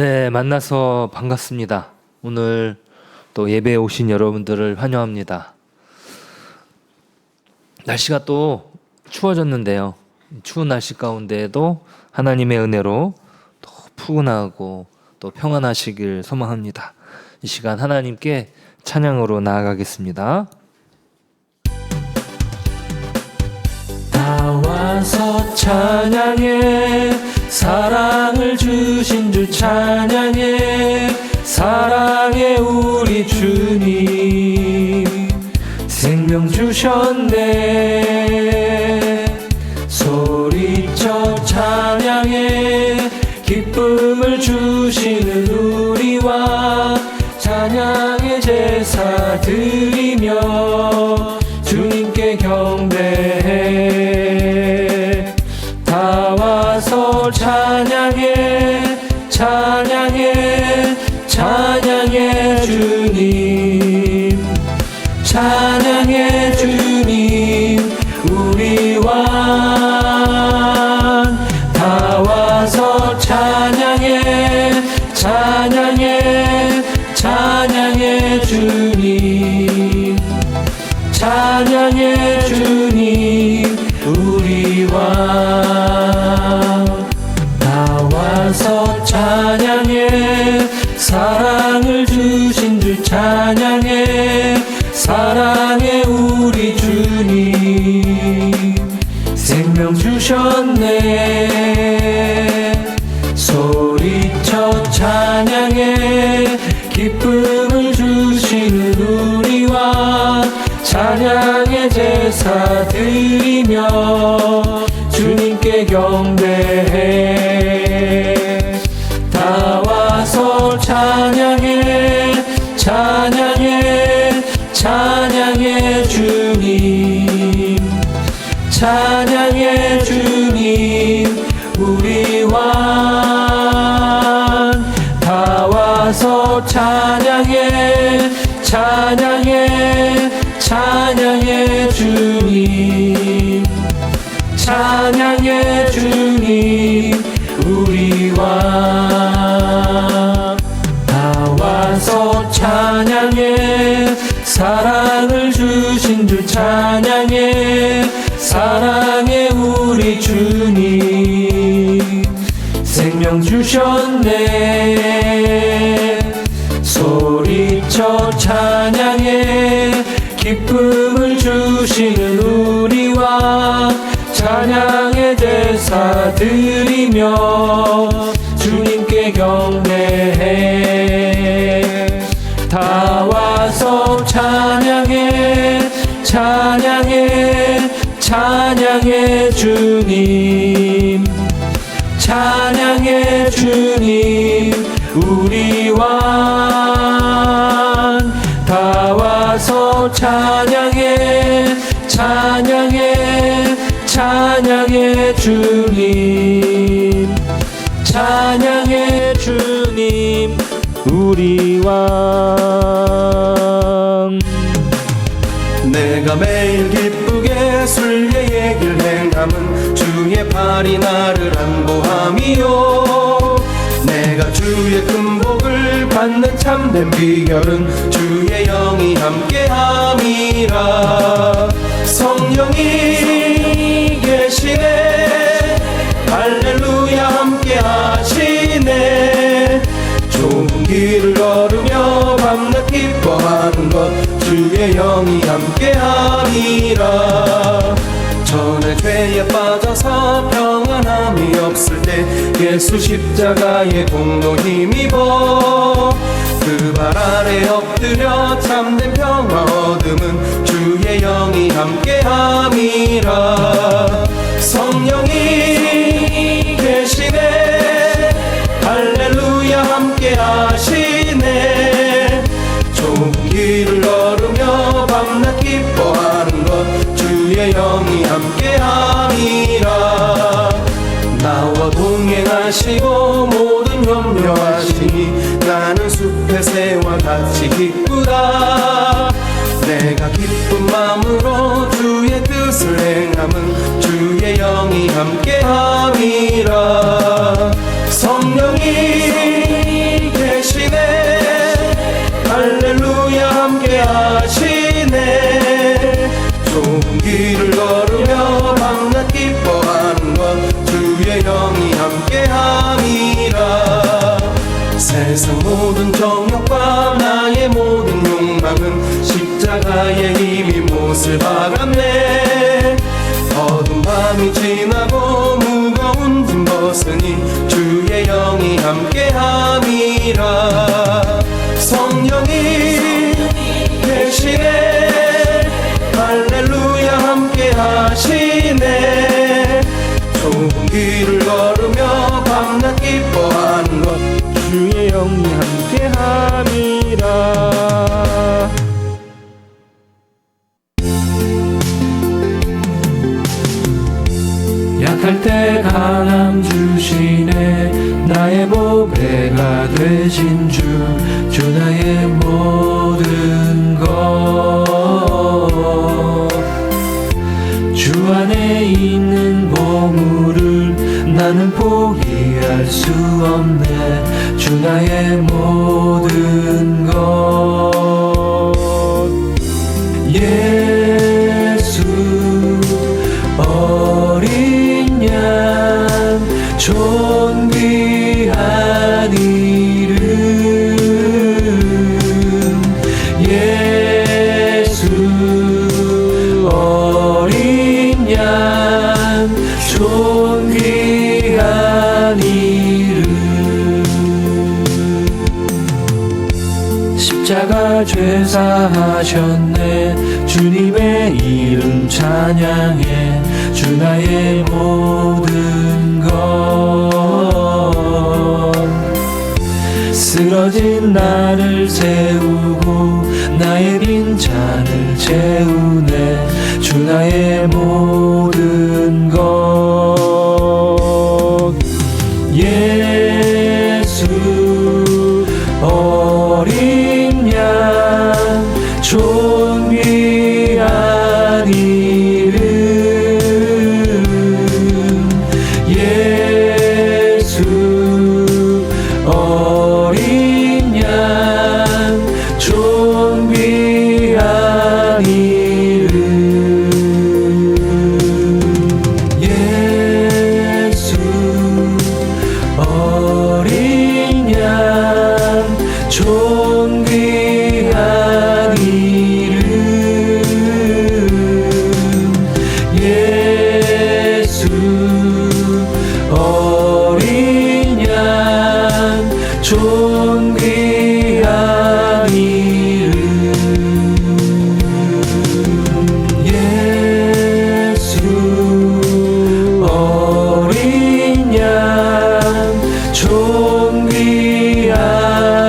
네, 만나서 반갑습니다. 오늘 또 예배에 오신 여러분들을 환영합니다. 날씨가 또 추워졌는데요. 추운 날씨 가운데에도 하나님의 은혜로 또 푸근하고 또 평안하시길 소망합니다. 이 시간 하나님께 찬양으로 나아가겠습니다. 나와서 찬양해, 사랑을 주신 주 찬양해, 사랑해 우리 주님 생명 주셨네. 소리쳐 찬양해, 기쁨을 주시는 우리와 찬양의 제사 드리며 주님께 경배해. 다 와서 찬양해, 찬양해, 찬양해 주님, 찬양해 주님 우리와. 다 와서 찬양해, 찬양해, 찬양해 주님, 찬양해 주님 우리와. 나와서 찬양해, 사랑을 주신 주 찬양해, 사랑해 우리 주님 생명 주셨네. 소리쳐 찬양해, 기쁨을 주시는 우리와 찬양의 제사 드리며 주님께 경배해. 다 와서 찬양해, 찬양해, 찬양해 주님, 찬양해 주님 우리와. 다 와서 찬양해, 찬양해, 찬양해 주님, 찬양해 주님 우리와. 다 와서 찬양해, 사랑을 주신 주 찬양해, 사랑해 우리 주님 생명 주셨네. 소리쳐 찬양해, 기쁨을 주시는 우리와 찬양의 제사 드리며 주님께 경배해. 다 와서 찬양해, 찬양해, 찬양해 주님, 찬양해 주님 우리와. 다 와서 찬양해, 찬양해, 찬양해 주님, 찬양해 주님 우리와. 내가 매일 기쁘게 순례의 길 행함은 주의 팔이 나를 안보함이요. 내가 주의 큰 복을 받는 참된 비결은 주의 영이 함께함이라. 성령이 계시네, 할렐루야 함께하시네. 좁은 길을 걸으며 밤낮 기뻐하는 것 주의 영이 함께함이라. 전에 죄에 빠져서 평안함이 없을 때 예수 십자가의 공로 힘입어 그 발 아래 엎드려 참된 평화 얻음은 주의 영이 함께함이라. 성령이 계시네, 할렐루야 함께하시네. 좁은 길을 걸으며 밤낮 기뻐하는 것 주의 영이 함께함이라. 나와 동행하시고 모든 염려하시니 나는 숲의 새와 같이 기쁘다. 내가 기쁜 마음으로 주의 뜻을 행함은 주의 영이 함께함이라. 성령이 세상 모든 정욕과 나의 모든 욕망은 십자가의 힘이 못을 박았네. 어두운 밤이 지나고 무거운 짐 벗으니 주의 영이 함께함이라. 성령이 계시네. 할렐루야 함께하시네. 좁은 길을 걸으며 밤낮 기뻐하는 것 주의 영이 함께함이라. 약할 때 강함 주시네. 나의 보배가 되신 주 나의 모든 것. 주 안에 있는 보물을 나는 포기할 수 없네. 주 나의 모든 것. 예수 어린 양 존귀한 이름. 예수 어린 양 존귀한 이름. 십자가 죄사하셨네. 주님의 이름 찬양해. 주 나의 모든 것. 쓰러진 나를 세우고 나의 빈잔을 채우네. 주 나의 모든 것. 예수 어린 양 존귀한 이름. 예수 어린 양 존귀한 이름. 예수 어린 양 존귀한 이름. 예수 어린 양 존귀한 이름. 예수 어린 양 존귀한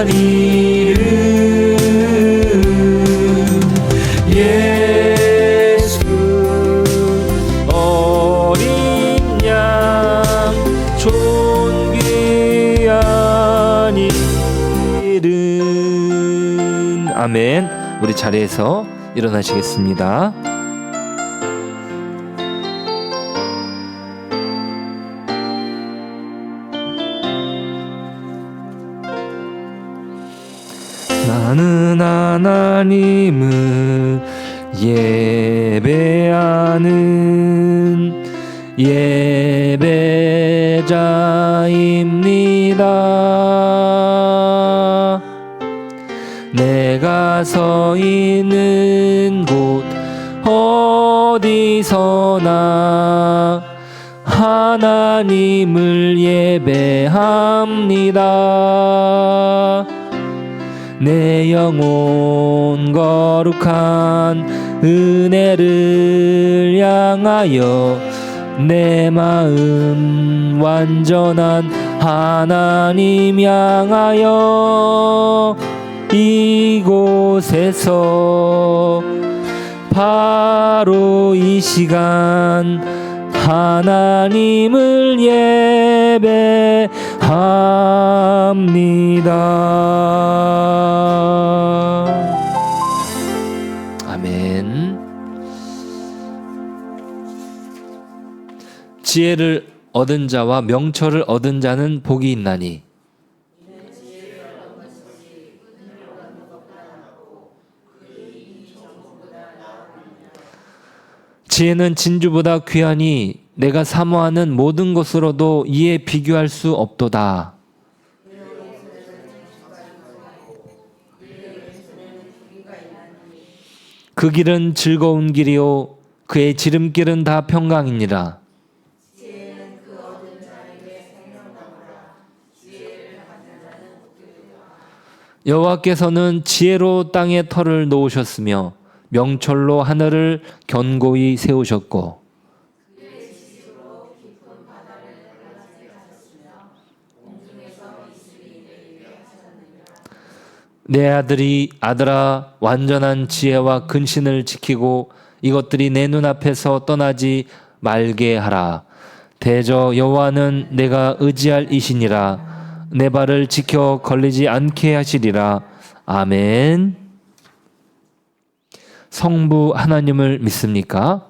이름. 예수 어린 양 존귀한 이름. 아멘. 우리 자리에서 일어나시겠습니다. 나는 하나님을 예배하는 예배자입니다. 내가 서 있는 곳 어디서나 하나님을 예배합니다. 내 영혼 거룩한 은혜를 향하여 내 마음 완전한 하나님 향하여 이곳에서 바로 이 시간 하나님을 예배합니다. 아멘. 지혜를 얻은 자와 명철을 얻은 자는 복이 있나니 지혜는 진주보다 귀하니 내가 사모하는 모든 것으로도 이에 비교할 수 없도다. 그 길은 즐거운 길이요 그의 지름길은 다 평강이니라. 여호와께서는 지혜로 땅에 터를 놓으셨으며 명철로 하늘을 견고히 세우셨고 내 아들아 완전한 지혜와 근신을 지키고 이것들이 내 눈앞에서 떠나지 말게 하라. 대저 여호와는 내가 의지할 이시니라. 내 발을 지켜 걸리지 않게 하시리라. 아멘. 성부 하나님을 믿습니까?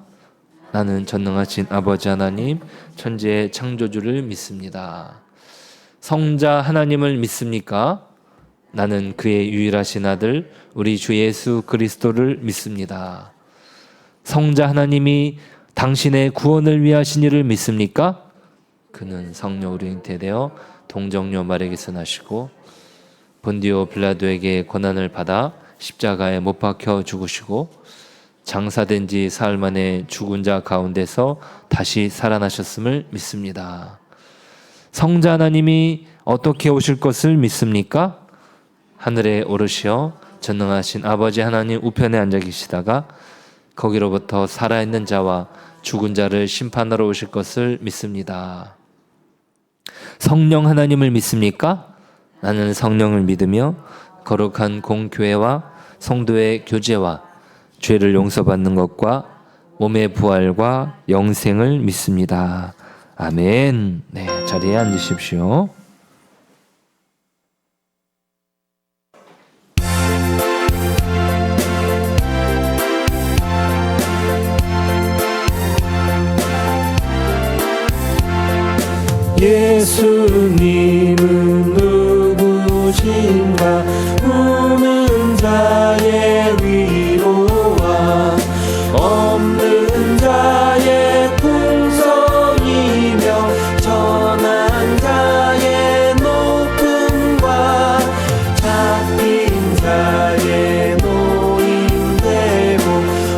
나는 전능하신 아버지 하나님, 천지의 창조주를 믿습니다. 성자 하나님을 믿습니까? 나는 그의 유일하신 아들 우리 주 예수 그리스도를 믿습니다. 성자 하나님이 당신의 구원을 위하신 이를 믿습니까? 그는 성령 우리 잉태되어 동정녀 마리아에게서 나시고 본디오 빌라도에게 고난을 받아 십자가에 못 박혀 죽으시고 장사된 지 사흘 만에 죽은 자 가운데서 다시 살아나셨음을 믿습니다. 성자 하나님이 어떻게 오실 것을 믿습니까? 하늘에 오르시어 전능하신 아버지 하나님 우편에 앉아 계시다가 거기로부터 살아있는 자와 죽은 자를 심판하러 오실 것을 믿습니다. 성령 하나님을 믿습니까? 나는 성령을 믿으며 거룩한 공교회와 성도의 교제와 죄를 용서받는 것과 몸의 부활과 영생을 믿습니다. 아멘. 네, 자리에 앉으십시오. 예수님은 누구신가? 우는 자의 위로와 없는 자의 풍성이며 전한 자의 높음과 잡힌 자의 노임되고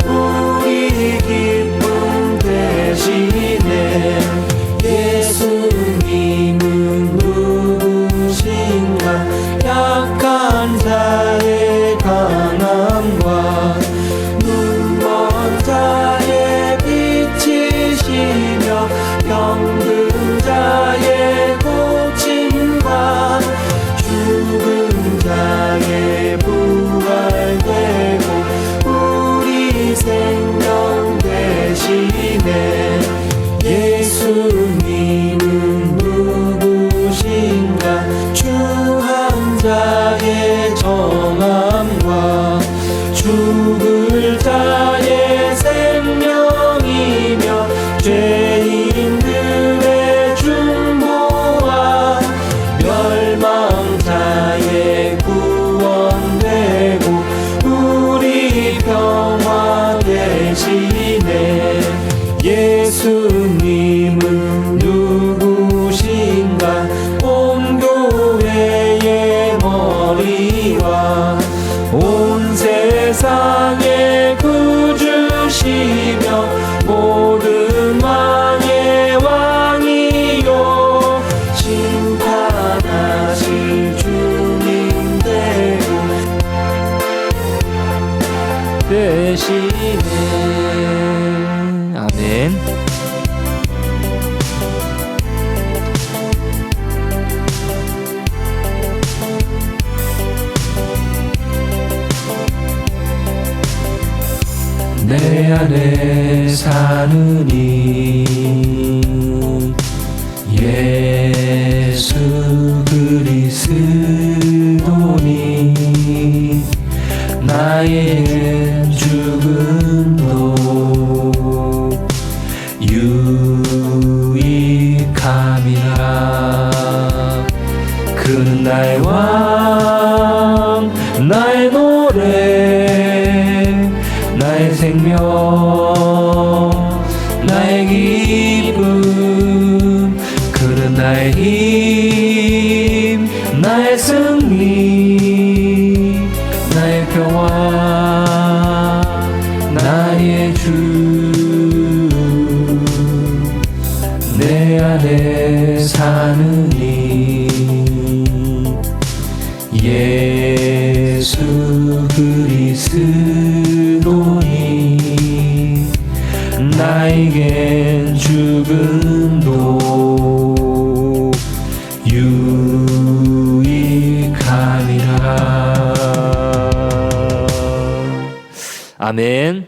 우리 기쁨 되시네. 예수님은 누구신가? 약한 자의 강함과 눈먼 자의 빛이시며 병든 자의 고침과 죽은 자의 부활되고 우리 생명 되시네. 예수님은 누구신가? 주한 자의 정함과 죽을 자의 생명이며 죄인들의 중보와 멸망 자의 구원되고 우리 평화 되시네. 예수님은 누구신가? 온 교회의 머리와 온 세상의 구주시며 모든 왕의 왕이요 심판하실 주님 되시네. 아멘. 내 안에 사는 이 예수 그리스도니 나의 죽음도 유익함이라. 그는 나의 왕 나의 노래 나의 생명 나의 기쁨. 그는 나의 힘 나의 승리 나의 평화 내 안에 사느니 예수 그리스도니 나에겐 죽음도 유익함이라. 아멘.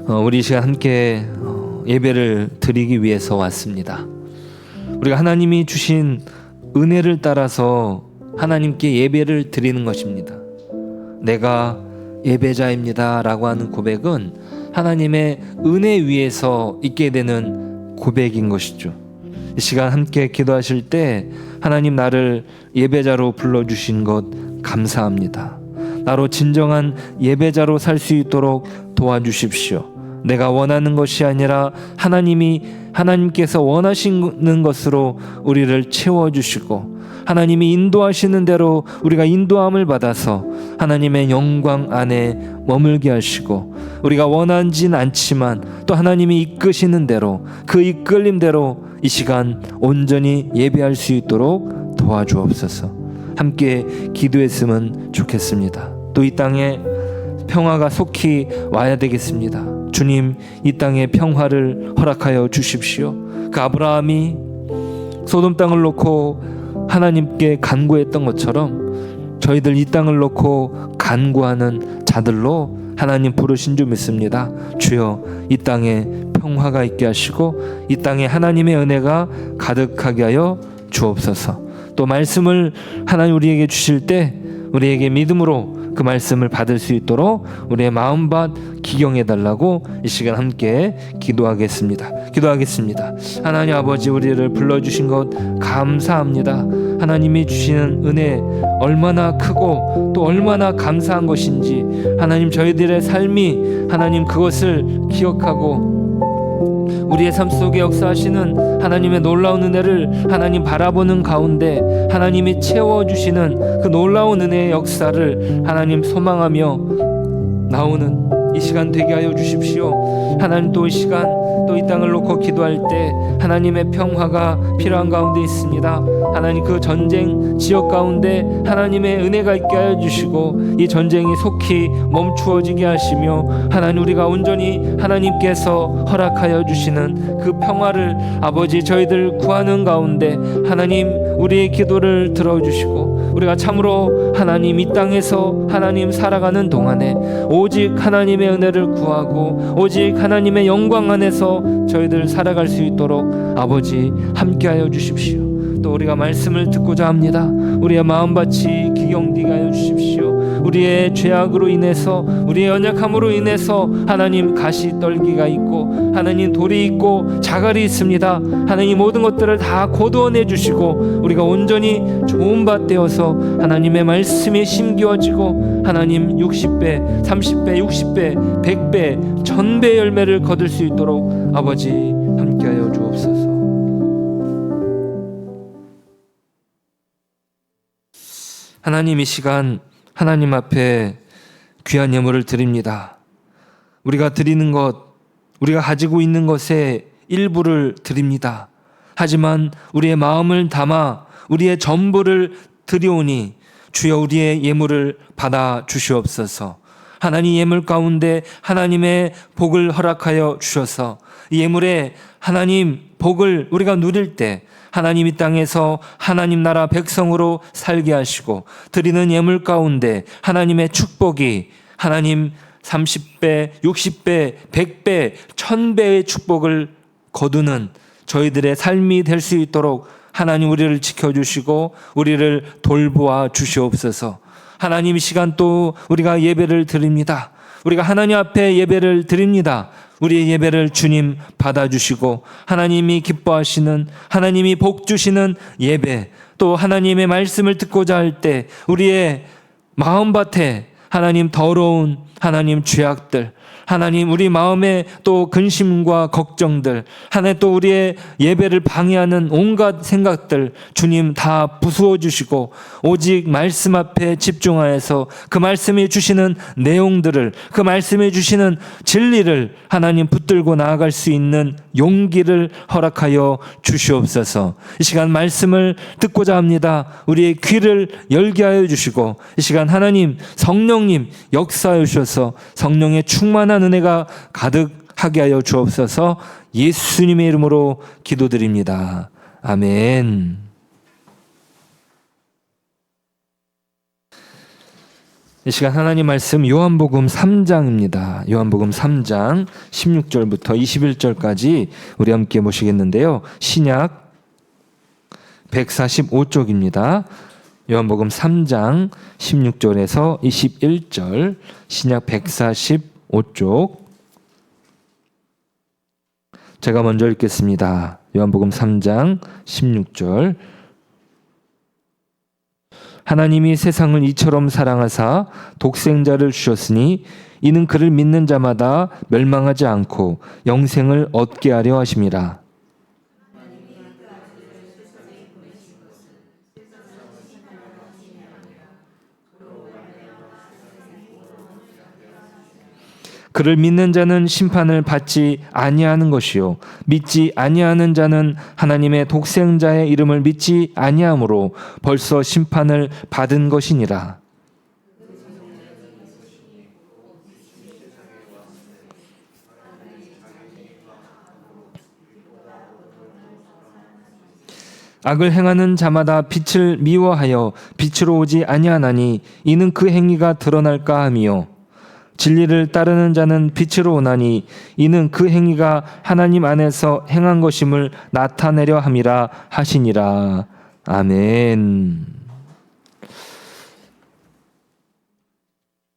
우리 이 시간 함께 예배를 드리기 위해서 왔습니다. 우리가 하나님이 주신 은혜를 따라서 하나님께 예배를 드리는 것입니다. 내가 예배자입니다 라고 하는 고백은 하나님의 은혜 위에서 있게 되는 고백인 것이죠. 이 시간 함께 기도하실 때 하나님 나를 예배자로 불러주신 것 감사합니다. 나로 진정한 예배자로 살 수 있도록 도와주십시오. 내가 원하는 것이 아니라 하나님께서 원하시는 것으로 우리를 채워주시고 하나님이 인도하시는 대로 우리가 인도함을 받아서 하나님의 영광 안에 머물게 하시고 우리가 원하진 않지만 또 하나님이 이끄시는 대로 그 이끌림대로 이 시간 온전히 예배할 수 있도록 도와주옵소서. 함께 기도했으면 좋겠습니다. 또 이 땅에 평화가 속히 와야 되겠습니다. 주님, 이 땅에 평화를 허락하여 주십시오. 그 아브라함이 소돔 땅을 놓고 하나님께 간구했던 것처럼 저희들 이 땅을 놓고 간구하는 자들로 하나님 부르신 줄 믿습니다. 주여, 이 땅에 평화가 있게 하시고 이 땅에 하나님의 은혜가 가득하게 하여 주옵소서. 또 말씀을 하나님 우리에게 주실 때 우리에게 믿음으로 그 말씀을 받을 수 있도록 우리의 마음밭 기경해 달라고 이 시간 함께 기도하겠습니다. 하나님 아버지, 우리를 불러주신 것 감사합니다. 하나님이 주시는 은혜 얼마나 크고 또 얼마나 감사한 것인지 하나님 저희들의 삶이 하나님 그것을 기억하고 우리의 삶 속에 역사하시는 하나님의 놀라운 은혜를 하나님 바라보는 가운데 하나님이 채워주시는 그 놀라운 은혜의 역사를 하나님 소망하며 나오는 이 시간 되게 하여 주십시오. 하나님 또 이 시간 또 이 땅을 놓고 기도할 때 하나님의 평화가 필요한 가운데 있습니다. 하나님 그 전쟁 지역 가운데 하나님의 은혜가 있게 하여 주시고 이 전쟁이 속히 멈추어지게 하시며 하나님 우리가 온전히 하나님께서 허락하여 주시는 그 평화를 아버지 저희들 구하는 가운데 하나님 우리의 기도를 들어주시고 우리가 참으로 하나님 이 땅에서 하나님 살아가는 동안에 오직 하나님의 은혜를 구하고 오직 하나님의 영광 안에서 저희들 살아갈 수 있도록 아버지 함께하여 주십시오. 또 우리가 말씀을 듣고자 합니다. 우리의 마음밭이 기경되게 하여 주십시오. 우리의 죄악으로 인해서 우리의 연약함으로 인해서 하나님 가시 떨기가 있고 하나님 돌이 있고 자갈이 있습니다. 하나님 모든 것들을 다 거두어내 주시고 우리가 온전히 좋은 밭 되어서 하나님의 말씀에 심기어지고 하나님 60배 30배 60배 100배 1000배 열매를 거둘 수 있도록 아버지 함께하여 주옵소서. 하나님 이 시간 하나님 앞에 귀한 예물을 드립니다. 우리가 드리는 것, 우리가 가지고 있는 것의 일부를 드립니다. 하지만 우리의 마음을 담아 우리의 전부를 드리오니 주여 우리의 예물을 받아 주시옵소서. 하나님 예물 가운데 하나님의 복을 허락하여 주셔서 이 예물에 하나님 복을 우리가 누릴 때 하나님 이 땅에서 하나님 나라 백성으로 살게 하시고 드리는 예물 가운데 하나님의 축복이 하나님 30배, 60배, 100배, 1000배의 축복을 거두는 저희들의 삶이 될 수 있도록 하나님 우리를 지켜주시고 우리를 돌보아 주시옵소서. 하나님 이 시간 또 우리가 예배를 드립니다. 우리가 하나님 앞에 예배를 드립니다. 우리의 예배를 주님 받아주시고 하나님이 기뻐하시는 하나님이 복 주시는 예배 또 하나님의 말씀을 듣고자 할 때 우리의 마음밭에 하나님 더러운 하나님 죄악들 하나님, 우리 마음에 또 근심과 걱정들, 하나님 또 우리의 예배를 방해하는 온갖 생각들 주님 다 부수어 주시고 오직 말씀 앞에 집중하여서 그 말씀에 주시는 내용들을, 그 말씀에 주시는 진리를 하나님 붙들고 나아갈 수 있는 용기를 허락하여 주시옵소서. 이 시간 말씀을 듣고자 합니다. 우리의 귀를 열게 하여 주시고 이 시간 하나님 성령님 역사하여 주셔서 성령의 충만한 은혜가 가득하게 하여 주옵소서. 예수님의 이름으로 기도드립니다. 아멘. 이 시간 하나님 말씀 요한복음 3장입니다. 요한복음 3장 16절부터 21절까지 우리 함께 보시겠는데요. 신약 145쪽입니다. 요한복음 3장 16절에서 21절, 신약 145쪽. 제가 먼저 읽겠습니다. 요한복음 3장 16절. 하나님이 세상을 이처럼 사랑하사 독생자를 주셨으니 이는 그를 믿는 자마다 멸망하지 않고 영생을 얻게 하려 하심이라. 그를 믿는 자는 심판을 받지 아니하는 것이요 믿지 아니하는 자는 하나님의 독생자의 이름을 믿지 아니하므로 벌써 심판을 받은 것이니라. 악을 행하는 자마다 빛을 미워하여 빛으로 오지 아니하나니 이는 그 행위가 드러날까 함이요 진리를 따르는 자는 빛으로 오나니 이는 그 행위가 하나님 안에서 행한 것임을 나타내려 함이라 하시니라. 아멘.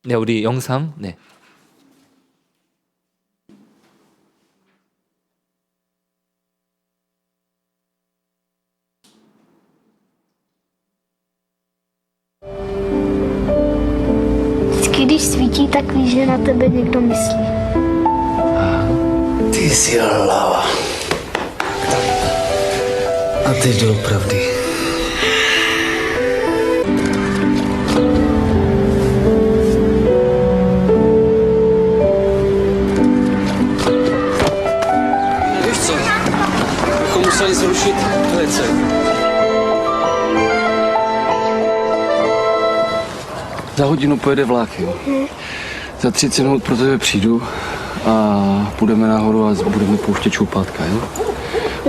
네, 우리 영상. 네. Když svítí, tak víš, že na tebe někdo myslí. Ty jsi hlava. A teď doopravdy. Víš co? Bychom museli zrušit klece. Za hodinu pojede vlak, jo. Za 30 minut pro tebe přijdu a půjdeme nahoru a budeme pouštět čoupátka, jo.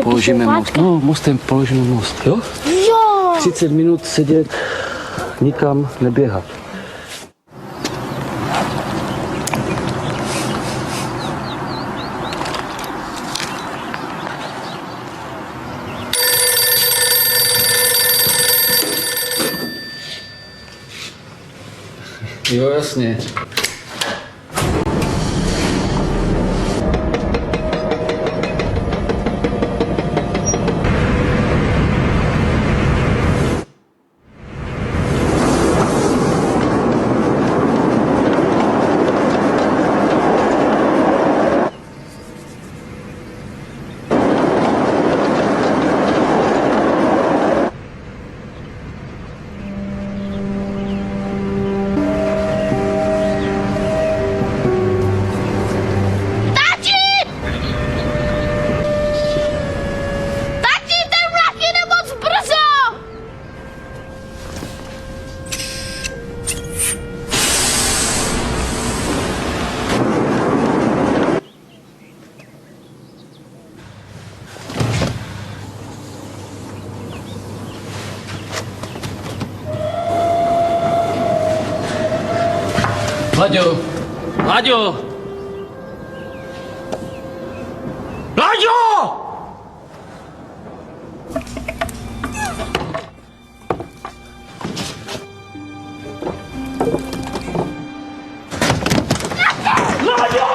Položíme most. No, mostem položíme most, jo. Jo! 30 minut sedět, nikam neběhat. Jo, jasně. Tati, ten vlak jede moc brzo! Láďo! Láďo! Láďo! Láďo!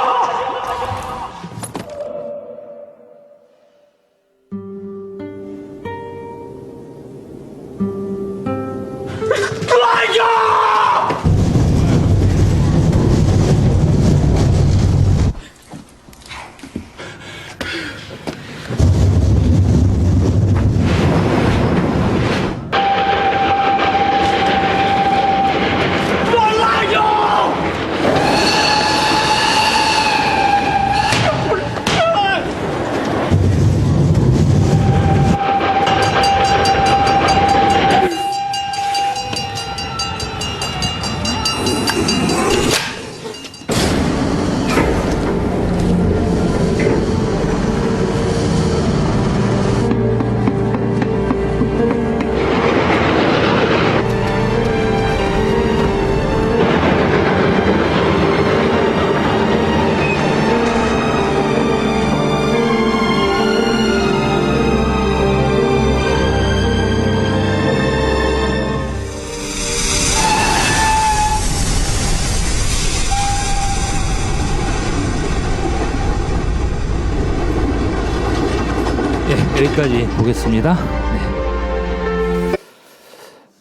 여기까지 보겠습니다.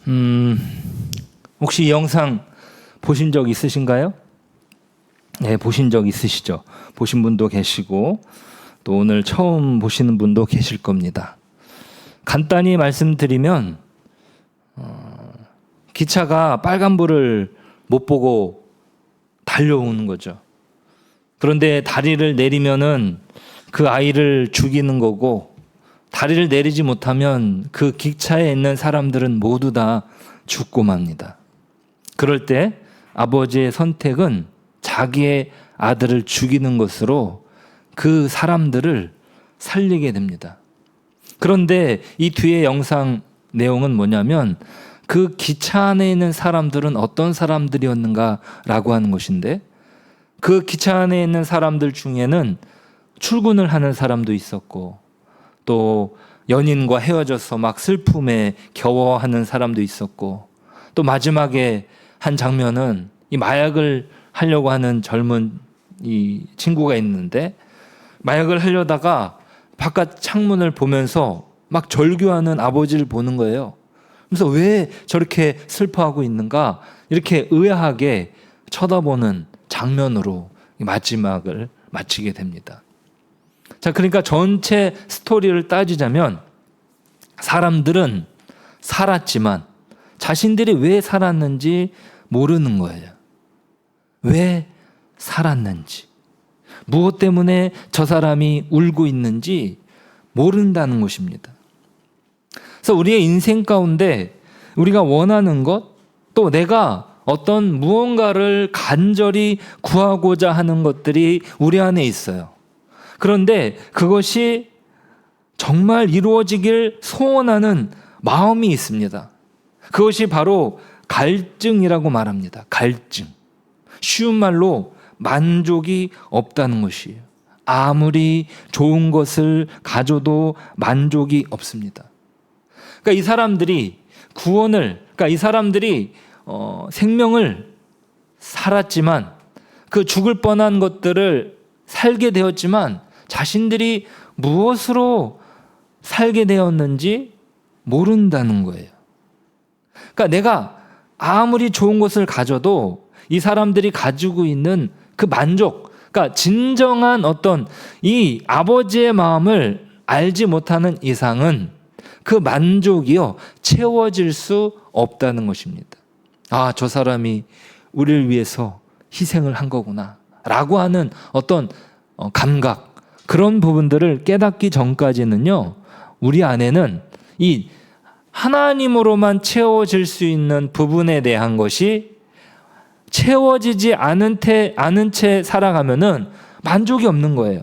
네. 혹시 이 영상 보신 적 있으신가요? 네, 보신 적 있으시죠? 보신 분도 계시고 또 오늘 처음 보시는 분도 계실 겁니다. 간단히 말씀드리면 기차가 빨간불을 못 보고 달려오는 거죠. 그런데 다리를 내리면은 그 아이를 죽이는 거고, 다리를 내리지 못하면 그 기차에 있는 사람들은 모두 다 죽고 맙니다. 그럴 때 아버지의 선택은 자기의 아들을 죽이는 것으로 그 사람들을 살리게 됩니다. 그런데 이 뒤에 영상 내용은 뭐냐면 그 기차 안에 있는 사람들은 어떤 사람들이었는가라고 하는 것인데, 그 기차 안에 있는 사람들 중에는 출근을 하는 사람도 있었고 또 연인과 헤어져서 막 슬픔에 겨워하는 사람도 있었고, 또 마지막에 한 장면은 이 마약을 하려고 하는 젊은 이 친구가 있는데, 마약을 하려다가 바깥 창문을 보면서 막 절규하는 아버지를 보는 거예요. 그래서 왜 저렇게 슬퍼하고 있는가, 이렇게 의아하게 쳐다보는 장면으로 마지막을 마치게 됩니다. 자, 그러니까 전체 스토리를 따지자면 사람들은 살았지만 자신들이 왜 살았는지 모르는 거예요. 왜 살았는지, 무엇 때문에 저 사람이 울고 있는지 모른다는 것입니다. 그래서 우리의 인생 가운데 우리가 원하는 것, 또 내가 어떤 무언가를 간절히 구하고자 하는 것들이 우리 안에 있어요. 그런데 그것이 정말 이루어지길 소원하는 마음이 있습니다. 그것이 바로 갈증이라고 말합니다. 갈증. 쉬운 말로 만족이 없다는 것이에요. 아무리 좋은 것을 가져도 만족이 없습니다. 그러니까 이 사람들이 이 사람들이 생명을 살았지만, 그 죽을 뻔한 것들을 살게 되었지만 자신들이 무엇으로 살게 되었는지 모른다는 거예요. 그러니까 내가 아무리 좋은 것을 가져도 이 사람들이 가지고 있는 그 만족, 그러니까 진정한 어떤 이 아버지의 마음을 알지 못하는 이상은 그 만족이요 채워질 수 없다는 것입니다. 아, 저 사람이 우리를 위해서 희생을 한 거구나 라고 하는 어떤 감각, 그런 부분들을 깨닫기 전까지는요, 우리 안에는 이 하나님으로만 채워질 수 있는 부분에 대한 것이 채워지지 않은 채 살아가면은 만족이 없는 거예요.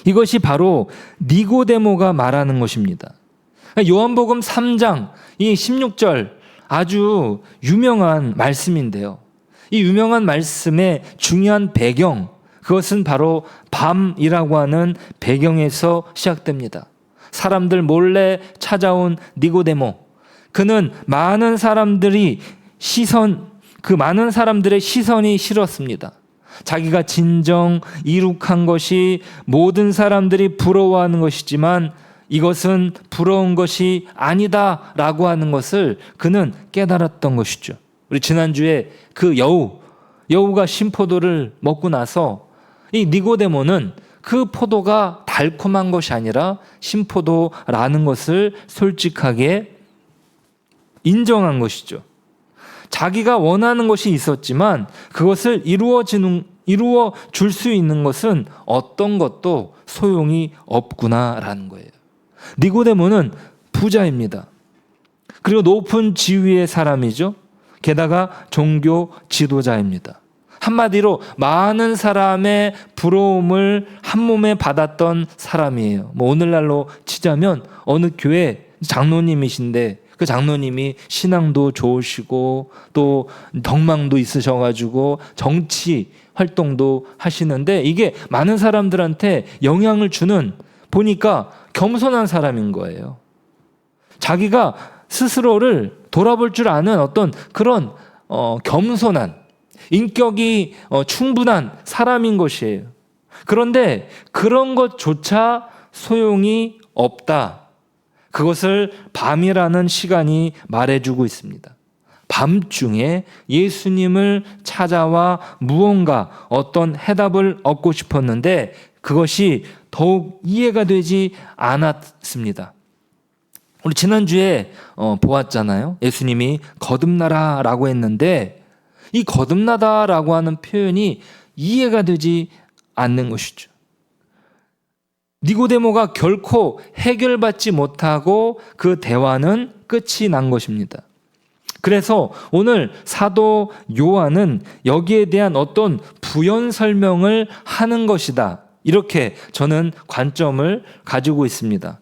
이것이 바로 니고데모가 말하는 것입니다. 요한복음 3장 이 16절 아주 유명한 말씀인데요. 이 유명한 말씀의 중요한 배경, 그것은 바로 밤이라고 하는 배경에서 시작됩니다. 사람들 몰래 찾아온 니고데모, 그는 많은 사람들의 시선이 싫었습니다. 자기가 진정 이룩한 것이 모든 사람들이 부러워하는 것이지만 이것은 부러운 것이 아니다라고 하는 것을 그는 깨달았던 것이죠. 우리 지난주에 그 여우가 신포도를 먹고 나서 이 니고데모는 그 포도가 달콤한 것이 아니라 신포도라는 것을 솔직하게 인정한 것이죠. 자기가 원하는 것이 있었지만 그것을 이루어 줄 수 있는 것은 어떤 것도 소용이 없구나라는 거예요. 니고데모는 부자입니다. 그리고 높은 지위의 사람이죠. 게다가 종교 지도자입니다. 한마디로 많은 사람의 부러움을 한 몸에 받았던 사람이에요. 오늘날로 치자면 어느 교회 장로님이신데 그 장로님이 신앙도 좋으시고 또 덕망도 있으셔가지고 정치 활동도 하시는데, 이게 많은 사람들한테 영향을 주는, 보니까 겸손한 사람인 거예요. 자기가 스스로를 돌아볼 줄 아는 어떤 그런 겸손한, 인격이 충분한 사람인 것이에요. 그런데 그런 것조차 소용이 없다. 그것을 밤이라는 시간이 말해주고 있습니다. 밤중에 예수님을 찾아와 무언가 어떤 해답을 얻고 싶었는데 그것이 더욱 이해가 되지 않았습니다. 우리 지난주에 보았잖아요. 예수님이 거듭나라라고 했는데 이 거듭나다라고 하는 표현이 이해가 되지 않는 것이죠. 니고데모가 결코 해결받지 못하고 그 대화는 끝이 난 것입니다. 그래서 오늘 사도 요한은 여기에 대한 어떤 부연 설명을 하는 것이다. 이렇게 저는 관점을 가지고 있습니다.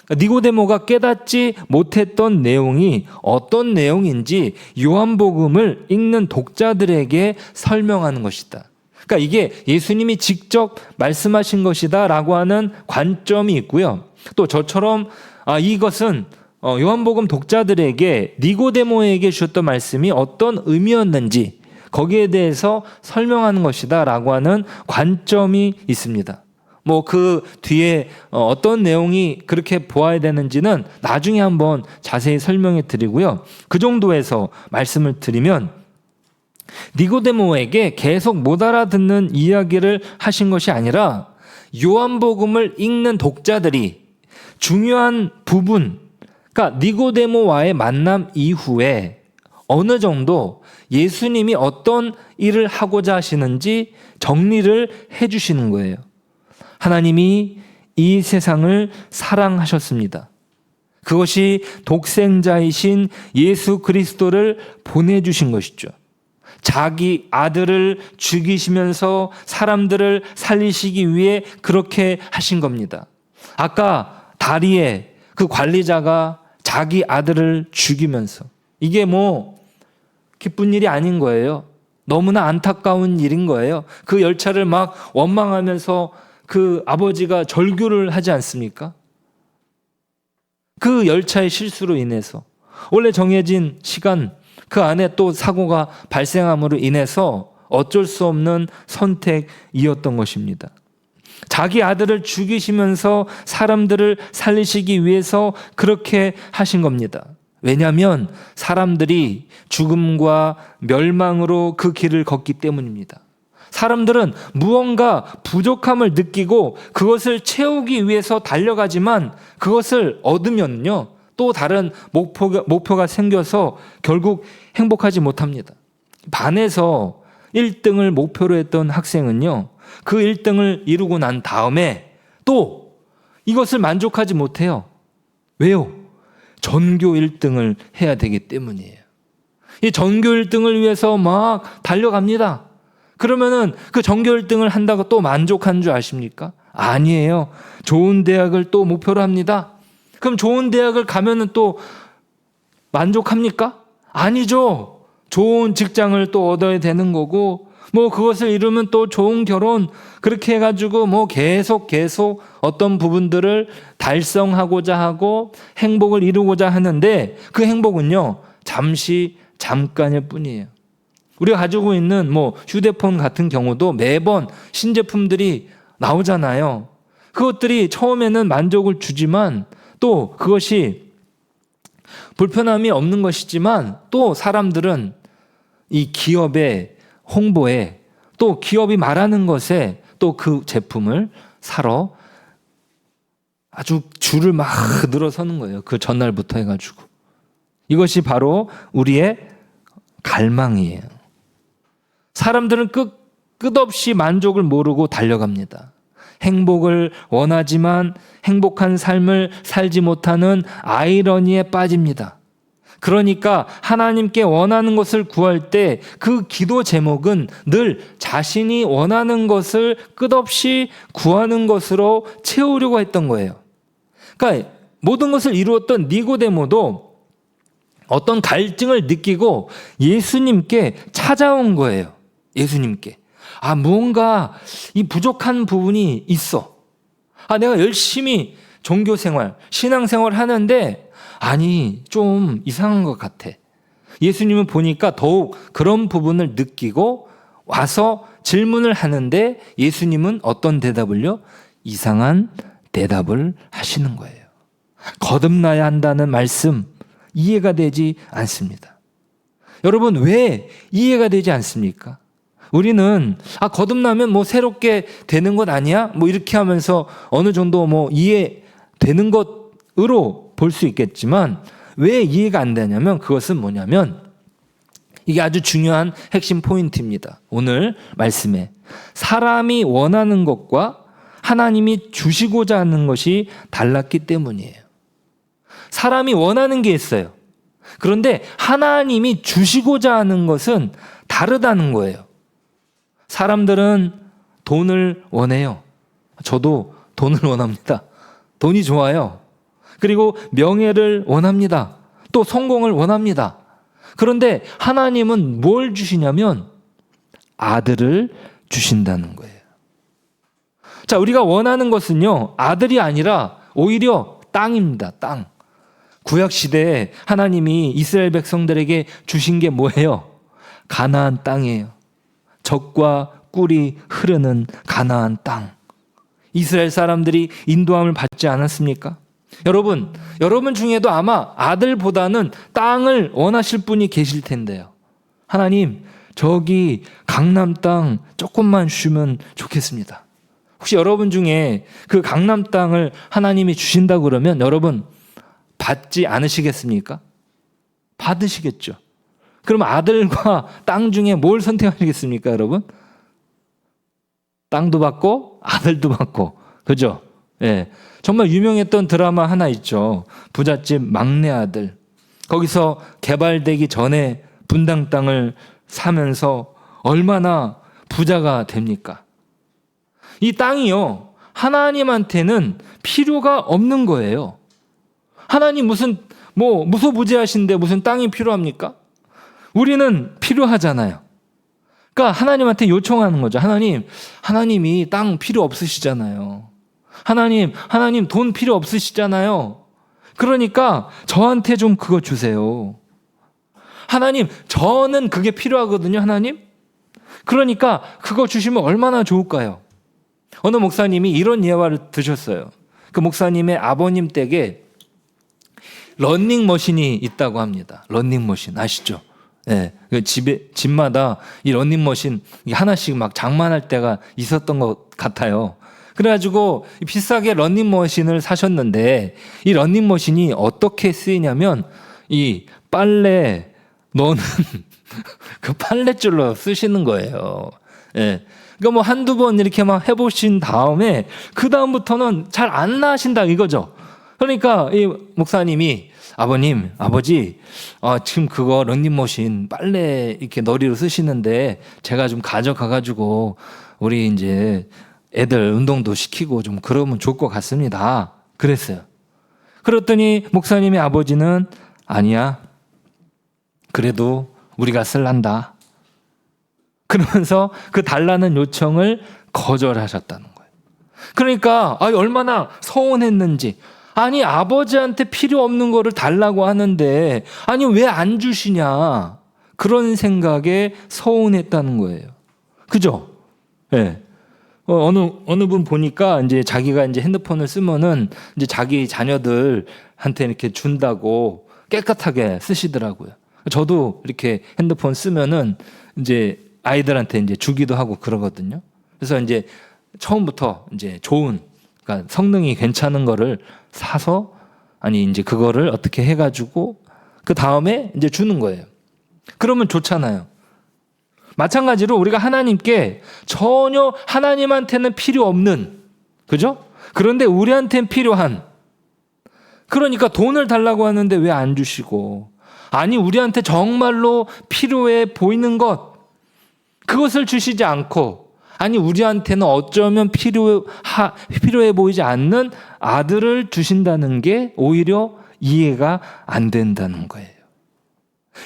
니고데모가 깨닫지 못했던 내용이 어떤 내용인지 요한복음을 읽는 독자들에게 설명하는 것이다. 그러니까 이게 예수님이 직접 말씀하신 것이다 라고 하는 관점이 있고요. 또 저처럼 이것은 요한복음 독자들에게 니고데모에게 주셨던 말씀이 어떤 의미였는지 거기에 대해서 설명하는 것이다 라고 하는 관점이 있습니다. 뭐 그 뒤에 어떤 내용이 그렇게 보아야 되는지는 나중에 한번 자세히 설명해 드리고요. 그 정도에서 말씀을 드리면 니고데모에게 계속 못 알아듣는 이야기를 하신 것이 아니라 요한복음을 읽는 독자들이 중요한 부분, 그러니까 니고데모와의 만남 이후에 어느 정도 예수님이 어떤 일을 하고자 하시는지 정리를 해 주시는 거예요. 하나님이 이 세상을 사랑하셨습니다. 그것이 독생자이신 예수 그리스도를 보내주신 것이죠. 자기 아들을 죽이시면서 사람들을 살리시기 위해 그렇게 하신 겁니다. 아까 다리에 그 관리자가 자기 아들을 죽이면서 이게 뭐 기쁜 일이 아닌 거예요. 너무나 안타까운 일인 거예요. 그 열차를 막 원망하면서 그 아버지가 절규를 하지 않습니까? 그 열차의 실수로 인해서 원래 정해진 시간 그 안에 또 사고가 발생함으로 인해서 어쩔 수 없는 선택이었던 것입니다. 자기 아들을 죽이시면서 사람들을 살리시기 위해서 그렇게 하신 겁니다. 왜냐하면 사람들이 죽음과 멸망으로 그 길을 걷기 때문입니다. 사람들은 무언가 부족함을 느끼고 그것을 채우기 위해서 달려가지만 그것을 얻으면요 또 다른 목표가 생겨서 결국 행복하지 못합니다. 반에서 1등을 목표로 했던 학생은요 그 1등을 이루고 난 다음에 또 이것을 만족하지 못해요. 왜요? 전교 1등을 해야 되기 때문이에요. 이 전교 1등을 위해서 막 달려갑니다. 그러면은 그 전교 1등을 한다고 또 만족한 줄 아십니까? 아니에요. 좋은 대학을 또 목표로 합니다. 그럼 좋은 대학을 가면은 또 만족합니까? 아니죠. 좋은 직장을 또 얻어야 되는 거고 뭐 그것을 이루면 또 좋은 결혼 그렇게 해가지고 뭐 계속 어떤 부분들을 달성하고자 하고 행복을 이루고자 하는데 그 행복은요 잠깐일 뿐이에요. 우리가 가지고 있는 뭐 휴대폰 같은 경우도 매번 신제품들이 나오잖아요. 그것들이 처음에는 만족을 주지만 또 그것이 불편함이 없는 것이지만 또 사람들은 이 기업의 홍보에 또 기업이 말하는 것에 또 그 제품을 사러 아주 줄을 막 늘어서는 거예요. 그 전날부터 해가지고. 이것이 바로 우리의 갈망이에요. 사람들은 끝없이 만족을 모르고 달려갑니다. 행복을 원하지만 행복한 삶을 살지 못하는 아이러니에 빠집니다. 그러니까 하나님께 원하는 것을 구할 때 그 기도 제목은 늘 자신이 원하는 것을 끝없이 구하는 것으로 채우려고 했던 거예요. 그러니까 모든 것을 이루었던 니고데모도 어떤 갈증을 느끼고 예수님께 찾아온 거예요. 예수님께. 무언가 이 부족한 부분이 있어. 내가 열심히 종교생활, 신앙생활 하는데 좀 이상한 것 같아. 예수님은 보니까 더욱 그런 부분을 느끼고 와서 질문을 하는데 예수님은 어떤 대답을요? 이상한 대답을 하시는 거예요. 거듭나야 한다는 말씀 이해가 되지 않습니다. 여러분, 왜 이해가 되지 않습니까? 우리는 거듭나면 뭐 새롭게 되는 것 아니야? 뭐 이렇게 하면서 어느 정도 뭐 이해되는 것으로 볼 수 있겠지만 왜 이해가 안 되냐면 그것은 뭐냐면 이게 아주 중요한 핵심 포인트입니다. 오늘 말씀에 사람이 원하는 것과 하나님이 주시고자 하는 것이 달랐기 때문이에요. 사람이 원하는 게 있어요. 그런데 하나님이 주시고자 하는 것은 다르다는 거예요. 사람들은 돈을 원해요. 저도 돈을 원합니다. 돈이 좋아요. 그리고 명예를 원합니다. 또 성공을 원합니다. 그런데 하나님은 뭘 주시냐면 아들을 주신다는 거예요. 자, 우리가 원하는 것은요, 아들이 아니라 오히려 땅입니다. 땅. 구약 시대에 하나님이 이스라엘 백성들에게 주신 게 뭐예요? 가나안 땅이에요. 젖과 꿀이 흐르는 가나안 땅. 이스라엘 사람들이 인도함을 받지 않았습니까? 여러분 중에도 아마 아들보다는 땅을 원하실 분이 계실 텐데요. 하나님, 저기 강남 땅 조금만 주시면 좋겠습니다. 혹시 여러분 중에 그 강남 땅을 하나님이 주신다고 그러면 여러분 받지 않으시겠습니까? 받으시겠죠. 그럼 아들과 땅 중에 뭘 선택하시겠습니까, 여러분? 땅도 받고 아들도 받고, 그죠? 예. 정말 유명했던 드라마 하나 있죠. 부잣집 막내 아들. 거기서 개발되기 전에 분당 땅을 사면서 얼마나 부자가 됩니까? 이 땅이요, 하나님한테는 필요가 없는 거예요. 하나님 무슨 무소부재하신데 무슨 땅이 필요합니까? 우리는 필요하잖아요. 그러니까 하나님한테 요청하는 거죠. 하나님이 땅 필요 없으시잖아요. 하나님 돈 필요 없으시잖아요. 그러니까 저한테 좀 그거 주세요. 하나님, 저는 그게 필요하거든요, 하나님. 그러니까 그거 주시면 얼마나 좋을까요? 어느 목사님이 이런 예화를 드셨어요. 그 목사님의 아버님 댁에 러닝머신이 있다고 합니다. 러닝머신 아시죠? 예, 그 집마다 이 러닝머신 하나씩 막 장만할 때가 있었던 것 같아요. 그래가지고 비싸게 러닝머신을 사셨는데 이 러닝머신이 어떻게 쓰이냐면 이 빨래 넣는 그 빨랫줄로 쓰시는 거예요. 예. 그러니까 뭐 한두 번 이렇게 막 해보신 다음에 그 다음부터는 잘 안 나신다 이거죠. 그러니까 이 목사님이 아버지, 지금 그거 런닝머신 빨래 이렇게 너리로 쓰시는데 제가 좀 가져가가지고 우리 이제 애들 운동도 시키고 좀 그러면 좋을 것 같습니다. 그랬어요. 그랬더니 목사님의 아버지는 아니야. 그래도 우리가 쓸란다. 그러면서 그 달라는 요청을 거절하셨다는 거예요. 그러니까 얼마나 서운했는지. 아니, 아버지한테 필요 없는 거를 달라고 하는데 아니 왜 안 주시냐, 그런 생각에 서운했다는 거예요. 그죠? 예. 네. 어느 분 보니까 이제 자기가 이제 핸드폰을 쓰면은 이제 자기 자녀들한테 이렇게 준다고 깨끗하게 쓰시더라고요. 저도 이렇게 핸드폰 쓰면은 이제 아이들한테 이제 주기도 하고 그러거든요. 그래서 이제 처음부터 이제 좋은, 그러니까 성능이 괜찮은 거를 사서 이제 그거를 어떻게 해가지고 그 다음에 이제 주는 거예요. 그러면 좋잖아요. 마찬가지로 우리가 하나님께 전혀 하나님한테는 필요 없는, 그죠? 그런데 우리한테는 필요한, 그러니까 돈을 달라고 하는데 왜 안 주시고, 아니 우리한테 정말로 필요해 보이는 것, 그것을 주시지 않고, 아니 우리한테는 어쩌면 필요해 보이지 않는 아들을 주신다는 게 오히려 이해가 안 된다는 거예요.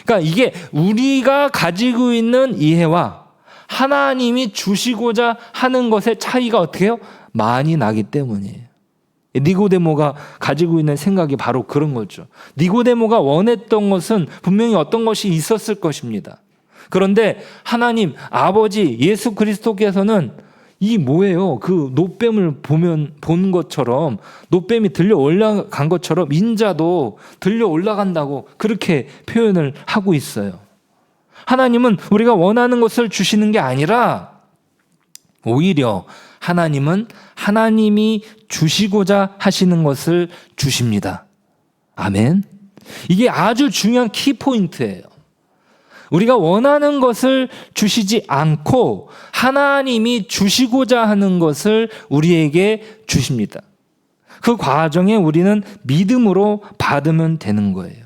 그러니까 이게 우리가 가지고 있는 이해와 하나님이 주시고자 하는 것의 차이가 어떻게 해요? 많이 나기 때문이에요. 니고데모가 가지고 있는 생각이 바로 그런 거죠. 니고데모가 원했던 것은 분명히 어떤 것이 있었을 것입니다. 그런데 하나님 아버지 예수 그리스도께서는 이 뭐예요? 그 노뱀을 본 것처럼, 노뱀이 들려 올라간 것처럼 인자도 들려 올라간다고 그렇게 표현을 하고 있어요. 하나님은 우리가 원하는 것을 주시는 게 아니라 오히려 하나님은 하나님이 주시고자 하시는 것을 주십니다. 아멘. 이게 아주 중요한 키포인트예요. 우리가 원하는 것을 주시지 않고 하나님이 주시고자 하는 것을 우리에게 주십니다. 그 과정에 우리는 믿음으로 받으면 되는 거예요.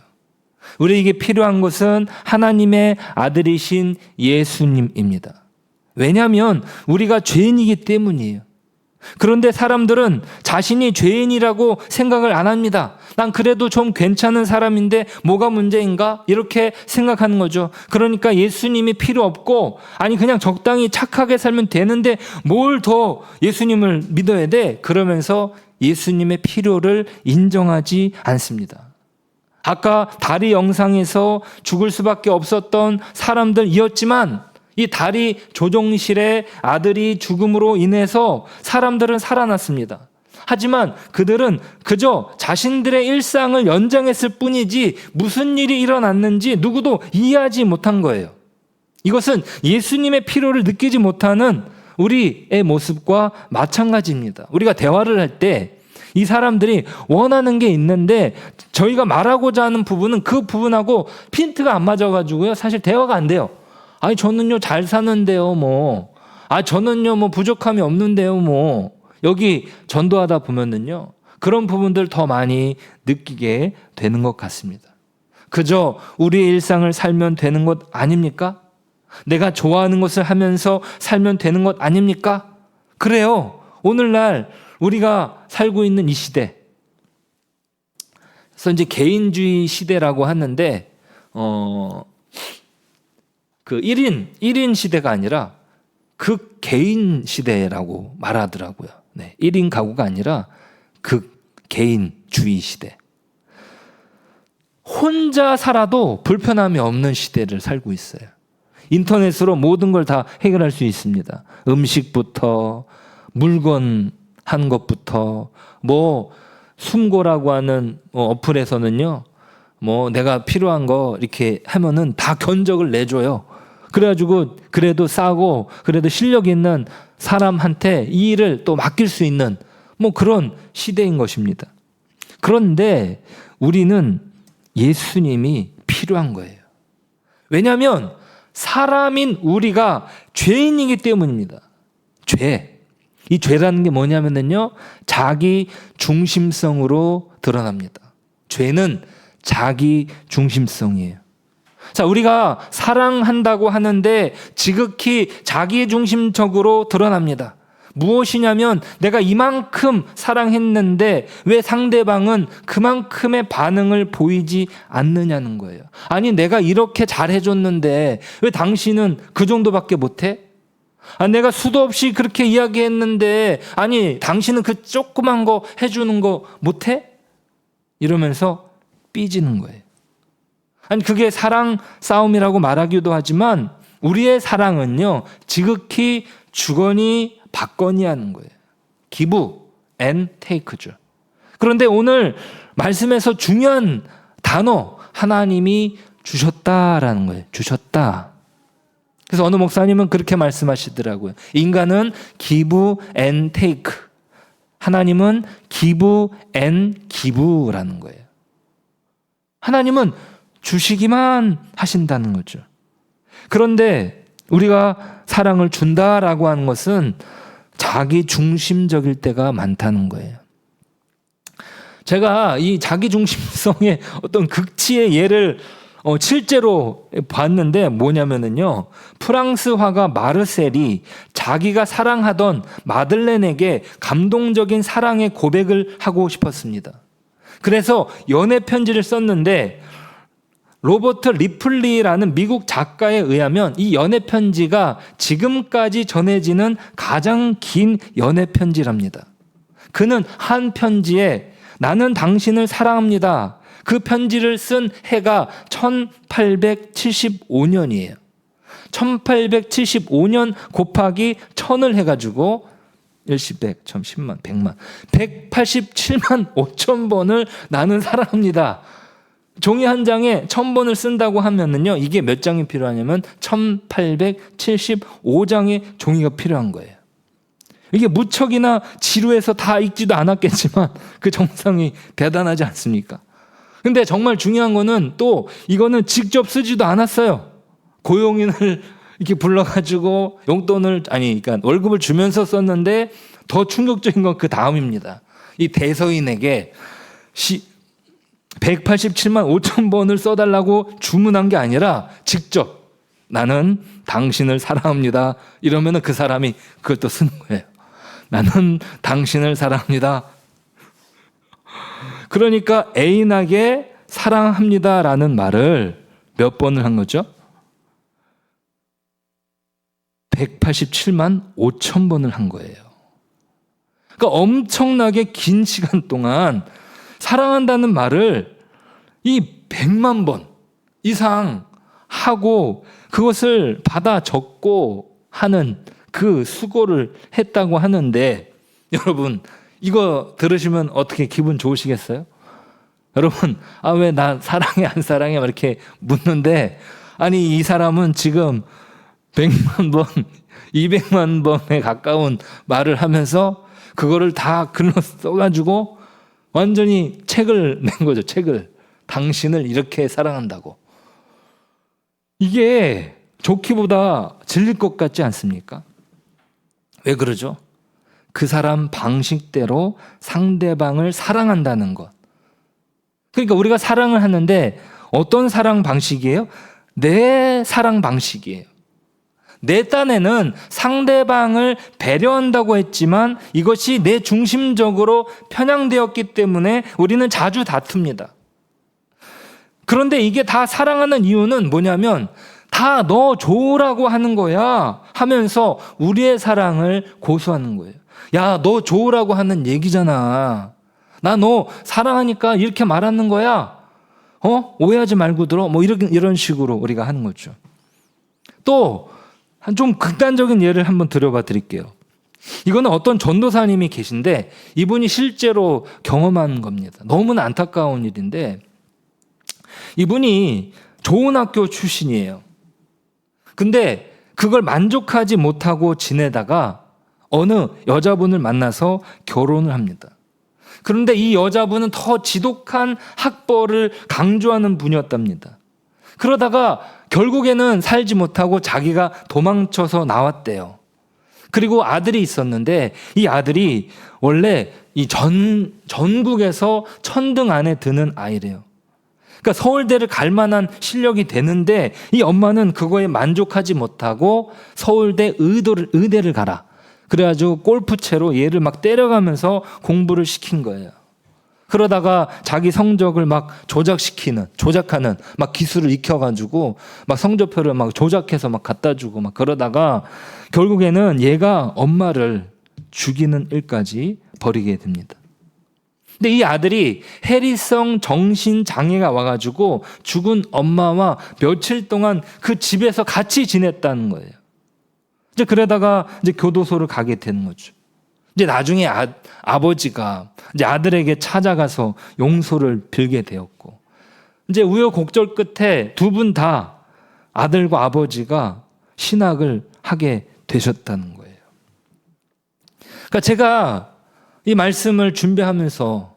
우리에게 필요한 것은 하나님의 아들이신 예수님입니다. 왜냐하면 우리가 죄인이기 때문이에요. 그런데 사람들은 자신이 죄인이라고 생각을 안 합니다. 난 그래도 좀 괜찮은 사람인데 뭐가 문제인가? 이렇게 생각하는 거죠. 그러니까 예수님이 필요 없고, 아니 그냥 적당히 착하게 살면 되는데 뭘 더 예수님을 믿어야 돼? 그러면서 예수님의 필요를 인정하지 않습니다. 아까 다리 영상에서 죽을 수밖에 없었던 사람들이었지만 이 다리 조종실의 아들이 죽음으로 인해서 사람들은 살아났습니다. 하지만 그들은 그저 자신들의 일상을 연장했을 뿐이지 무슨 일이 일어났는지 누구도 이해하지 못한 거예요. 이것은 예수님의 필요를 느끼지 못하는 우리의 모습과 마찬가지입니다. 우리가 대화를 할 때 이 사람들이 원하는 게 있는데 저희가 말하고자 하는 부분은 그 부분하고 핀트가 안 맞아가지고요. 사실 대화가 안 돼요. 아니 저는요 잘 사는데요 뭐. 아 저는요 뭐 부족함이 없는데요 뭐. 여기 전도하다 보면은요 그런 부분들 더 많이 느끼게 되는 것 같습니다. 그저 우리의 일상을 살면 되는 것 아닙니까? 내가 좋아하는 것을 하면서 살면 되는 것 아닙니까? 그래요. 오늘날 우리가 살고 있는 이 시대, 그래서 이제 개인주의 시대라고 하는데 그 1인 시대가 아니라 극개인 시대라고 말하더라고요. 네, 1인 가구가 아니라 극개인주의 시대. 혼자 살아도 불편함이 없는 시대를 살고 있어요. 인터넷으로 모든 걸 다 해결할 수 있습니다. 음식부터 물건 한 것부터 뭐 숨고라고 하는 어플에서는요. 뭐 내가 필요한 거 이렇게 하면은 다 견적을 내줘요. 그래가지고 그래도 싸고 그래도 실력 있는 사람한테 이 일을 또 맡길 수 있는 뭐 그런 시대인 것입니다. 그런데 우리는 예수님이 필요한 거예요. 왜냐하면 사람인 우리가 죄인이기 때문입니다. 죄. 이 죄라는 게 뭐냐면요, 자기 중심성으로 드러납니다. 죄는 자기 중심성이에요. 자, 우리가 사랑한다고 하는데 지극히 자기 중심적으로 드러납니다. 무엇이냐면 내가 이만큼 사랑했는데 왜 상대방은 그만큼의 반응을 보이지 않느냐는 거예요. 아니 내가 이렇게 잘해줬는데 왜 당신은 그 정도밖에 못해? 아, 내가 수도 없이 그렇게 이야기했는데 아니 당신은 그 조그만 거 해주는 거 못해? 이러면서 삐지는 거예요. 아니 그게 사랑 싸움이라고 말하기도 하지만 우리의 사랑은요 지극히 주거니 받거니 하는 거예요. give and take죠. 그런데 오늘 말씀에서 중요한 단어 하나님이 주셨다라는 거예요. 주셨다. 그래서 어느 목사님은 그렇게 말씀하시더라고요. 인간은 give and take. 하나님은 give and give라는 거예요. 하나님은 주시기만 하신다는 거죠. 그런데 우리가 사랑을 준다라고 하는 것은 자기 중심적일 때가 많다는 거예요. 제가 이 자기 중심성의 어떤 극치의 예를 실제로 봤는데 뭐냐면은요, 프랑스 화가 마르셀이 자기가 사랑하던 마들렌에게 감동적인 사랑의 고백을 하고 싶었습니다. 그래서 연애 편지를 썼는데 로버트 리플리라는 미국 작가에 의하면 이 연애 편지가 지금까지 전해지는 가장 긴 연애 편지랍니다. 그는 한 편지에 나는 당신을 사랑합니다. 그 편지를 쓴 해가 1875년이에요. 1875년 곱하기 1000을 해가지고 1십, 100, 1000, 10만, 100만 187만 5천 번을 나는 사랑합니다. 종이 한 장에 1000번을 쓴다고 하면은요, 이게 몇 장이 필요하냐면 1875장의 종이가 필요한 거예요. 이게 무척이나 지루해서 다 읽지도 않았겠지만 그 정성이 대단하지 않습니까? 근데 정말 중요한 거는 또 이거는 직접 쓰지도 않았어요. 고용인을 이렇게 불러가지고 그러니까 월급을 주면서 썼는데 더 충격적인 건 그 다음입니다. 이 대서인에게 187만 5천 번을 써달라고 주문한 게 아니라 직접 나는 당신을 사랑합니다. 이러면 그 사람이 그걸 또 쓰는 거예요. 나는 당신을 사랑합니다. 그러니까 애인에게 사랑합니다라는 말을 몇 번을 한 거죠? 187만 5천 번을 한 거예요. 그러니까 엄청나게 긴 시간 동안 사랑한다는 말을 이 100만 번 이상 하고 그것을 받아 적고 하는 그 수고를 했다고 하는데, 여러분 이거 들으시면 어떻게 기분 좋으시겠어요? 여러분, 왜 나 사랑해 안 사랑해 이렇게 묻는데, 아니 이 사람은 지금 100만 번, 200만 번에 가까운 말을 하면서 그거를 다 글로 써가지고 완전히 책을 낸 거죠. 책을. 당신을 이렇게 사랑한다고. 이게 좋기보다 질릴 것 같지 않습니까? 왜 그러죠? 그 사람 방식대로 상대방을 사랑한다는 것. 그러니까 우리가 사랑을 하는데 어떤 사랑 방식이에요? 내 사랑 방식이에요. 내 딴에는 상대방을 배려한다고 했지만 이것이 내 중심적으로 편향되었기 때문에 우리는 자주 다툽니다. 그런데 이게 다 사랑하는 이유는 뭐냐면 다 너 좋으라고 하는 거야 하면서 우리의 사랑을 고수하는 거예요. 야, 너 좋으라고 하는 얘기잖아. 나 너 사랑하니까 이렇게 말하는 거야. 오해하지 말고 들어. 이런 식으로 우리가 하는 거죠. 또 좀 극단적인 예를 한번 들어봐 드릴게요. 이거는 어떤 전도사님이 계신데 이분이 실제로 경험한 겁니다. 너무나 안타까운 일인데, 이분이 좋은 학교 출신이에요. 근데 그걸 만족하지 못하고 지내다가 어느 여자분을 만나서 결혼을 합니다. 그런데 이 여자분은 더 지독한 학벌을 강조하는 분이었답니다. 그러다가 결국에는 살지 못하고 자기가 도망쳐서 나왔대요. 그리고 아들이 있었는데 이 아들이 원래 이 전국에서 천등 안에 드는 아이래요. 그러니까 서울대를 갈 만한 실력이 되는데 이 엄마는 그거에 만족하지 못하고 서울대 의대를 가라. 그래가지고 골프채로 얘를 막 때려가면서 공부를 시킨 거예요. 그러다가 자기 성적을 막 조작하는 막 기술을 익혀가지고 막 성적표를 막 조작해서 막 갖다 주고 막 그러다가 결국에는 얘가 엄마를 죽이는 일까지 벌이게 됩니다. 근데 이 아들이 해리성 정신장애가 와가지고 죽은 엄마와 며칠 동안 그 집에서 같이 지냈다는 거예요. 이제 그러다가 이제 교도소를 가게 되는 거죠. 이제 나중에 아버지가 이제 아들에게 찾아가서 용서를 빌게 되었고, 이제 우여곡절 끝에 두 분 다 아들과 아버지가 신학을 하게 되셨다는 거예요. 그러니까 제가 이 말씀을 준비하면서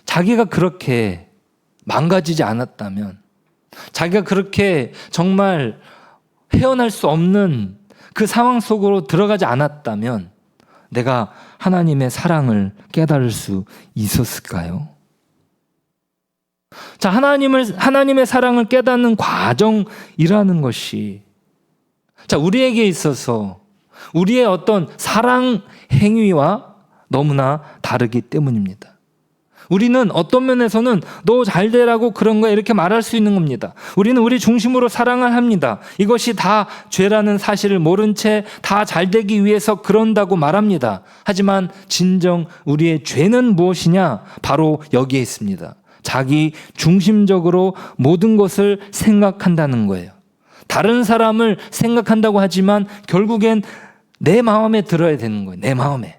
자기가 그렇게 망가지지 않았다면, 자기가 그렇게 정말 헤어날 수 없는 그 상황 속으로 들어가지 않았다면 내가 하나님의 사랑을 깨달을 수 있었을까요? 자, 하나님의 사랑을 깨닫는 과정이라는 것이, 자, 우리에게 있어서 우리의 어떤 사랑 행위와 너무나 다르기 때문입니다. 우리는 어떤 면에서는 너 잘 되라고 그런 거야 이렇게 말할 수 있는 겁니다. 우리는 우리 중심으로 사랑을 합니다. 이것이 다 죄라는 사실을 모른 채 다 잘 되기 위해서 그런다고 말합니다. 하지만 진정 우리의 죄는 무엇이냐? 바로 여기에 있습니다. 자기 중심적으로 모든 것을 생각한다는 거예요. 다른 사람을 생각한다고 하지만 결국엔 내 마음에 들어야 되는 거예요. 내 마음에.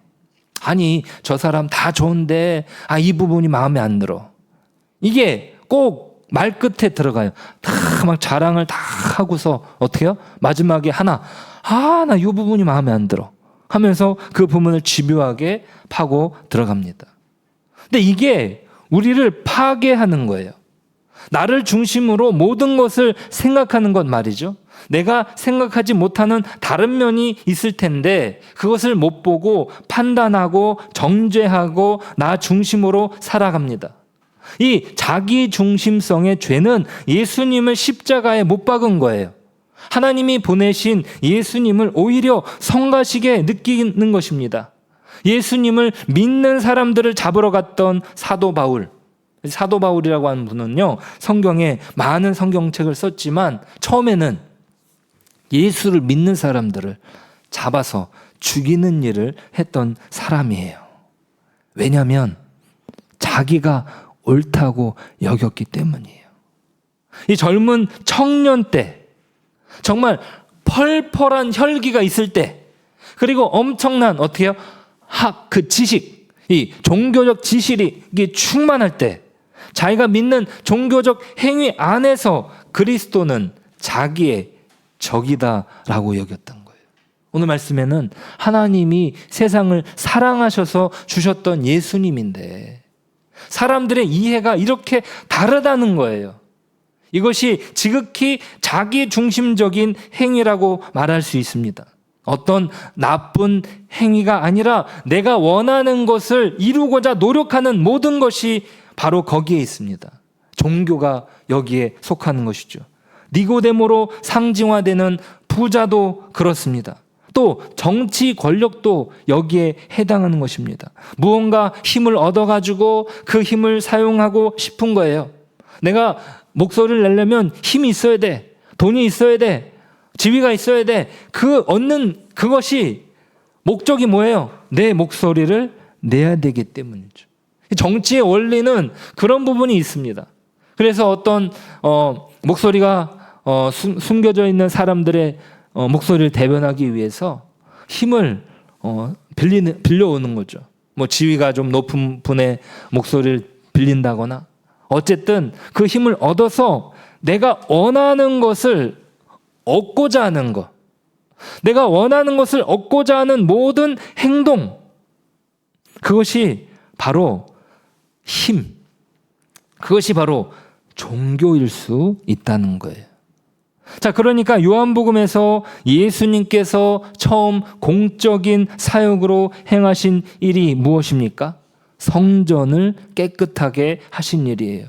아니, 저 사람 다 좋은데 이 부분이 마음에 안 들어. 이게 꼭 말끝에 들어가요. 다 막 자랑을 다 하고서 어떻게 해요? 마지막에 나 이 부분이 마음에 안 들어 하면서 그 부분을 집요하게 파고 들어갑니다. 근데 이게 우리를 파괴하는 거예요. 나를 중심으로 모든 것을 생각하는 것 말이죠. 내가 생각하지 못하는 다른 면이 있을 텐데 그것을 못 보고 판단하고 정죄하고 나 중심으로 살아갑니다. 이 자기 중심성의 죄는 예수님을 십자가에 못 박은 거예요. 하나님이 보내신 예수님을 오히려 성가시게 느끼는 것입니다. 예수님을 믿는 사람들을 잡으러 갔던 사도 바울이라고 하는 분은요, 성경에 많은 성경책을 썼지만 처음에는 예수를 믿는 사람들을 잡아서 죽이는 일을 했던 사람이에요. 왜냐하면 자기가 옳다고 여겼기 때문이에요. 이 젊은 청년 때 정말 펄펄한 혈기가 있을 때, 그리고 엄청난 그 지식, 이 종교적 지식이 충만할 때, 자기가 믿는 종교적 행위 안에서 그리스도는 자기의 적이다라고 여겼던 거예요. 오늘 말씀에는 하나님이 세상을 사랑하셔서 주셨던 예수님인데 사람들의 이해가 이렇게 다르다는 거예요. 이것이 지극히 자기 중심적인 행위라고 말할 수 있습니다. 어떤 나쁜 행위가 아니라 내가 원하는 것을 이루고자 노력하는 모든 것이 바로 거기에 있습니다. 종교가 여기에 속하는 것이죠. 니고데모로 상징화되는 부자도 그렇습니다. 또 정치 권력도 여기에 해당하는 것입니다. 무언가 힘을 얻어가지고 그 힘을 사용하고 싶은 거예요. 내가 목소리를 내려면 힘이 있어야 돼. 돈이 있어야 돼. 지위가 있어야 돼. 얻는 그것이 목적이 뭐예요? 내 목소리를 내야 되기 때문이죠. 정치의 원리는 그런 부분이 있습니다. 그래서 어떤 목소리가 숨겨져 있는 사람들의 목소리를 대변하기 위해서 힘을 빌려오는 거죠. 뭐 지위가 좀 높은 분의 목소리를 빌린다거나, 어쨌든 그 힘을 얻어서 내가 원하는 것을 얻고자 하는 것, 내가 원하는 것을 얻고자 하는 모든 행동, 그것이 바로 힘, 그것이 바로 종교일 수 있다는 거예요. 자, 그러니까 요한복음에서 예수님께서 처음 공적인 사역으로 행하신 일이 무엇입니까? 성전을 깨끗하게 하신 일이에요.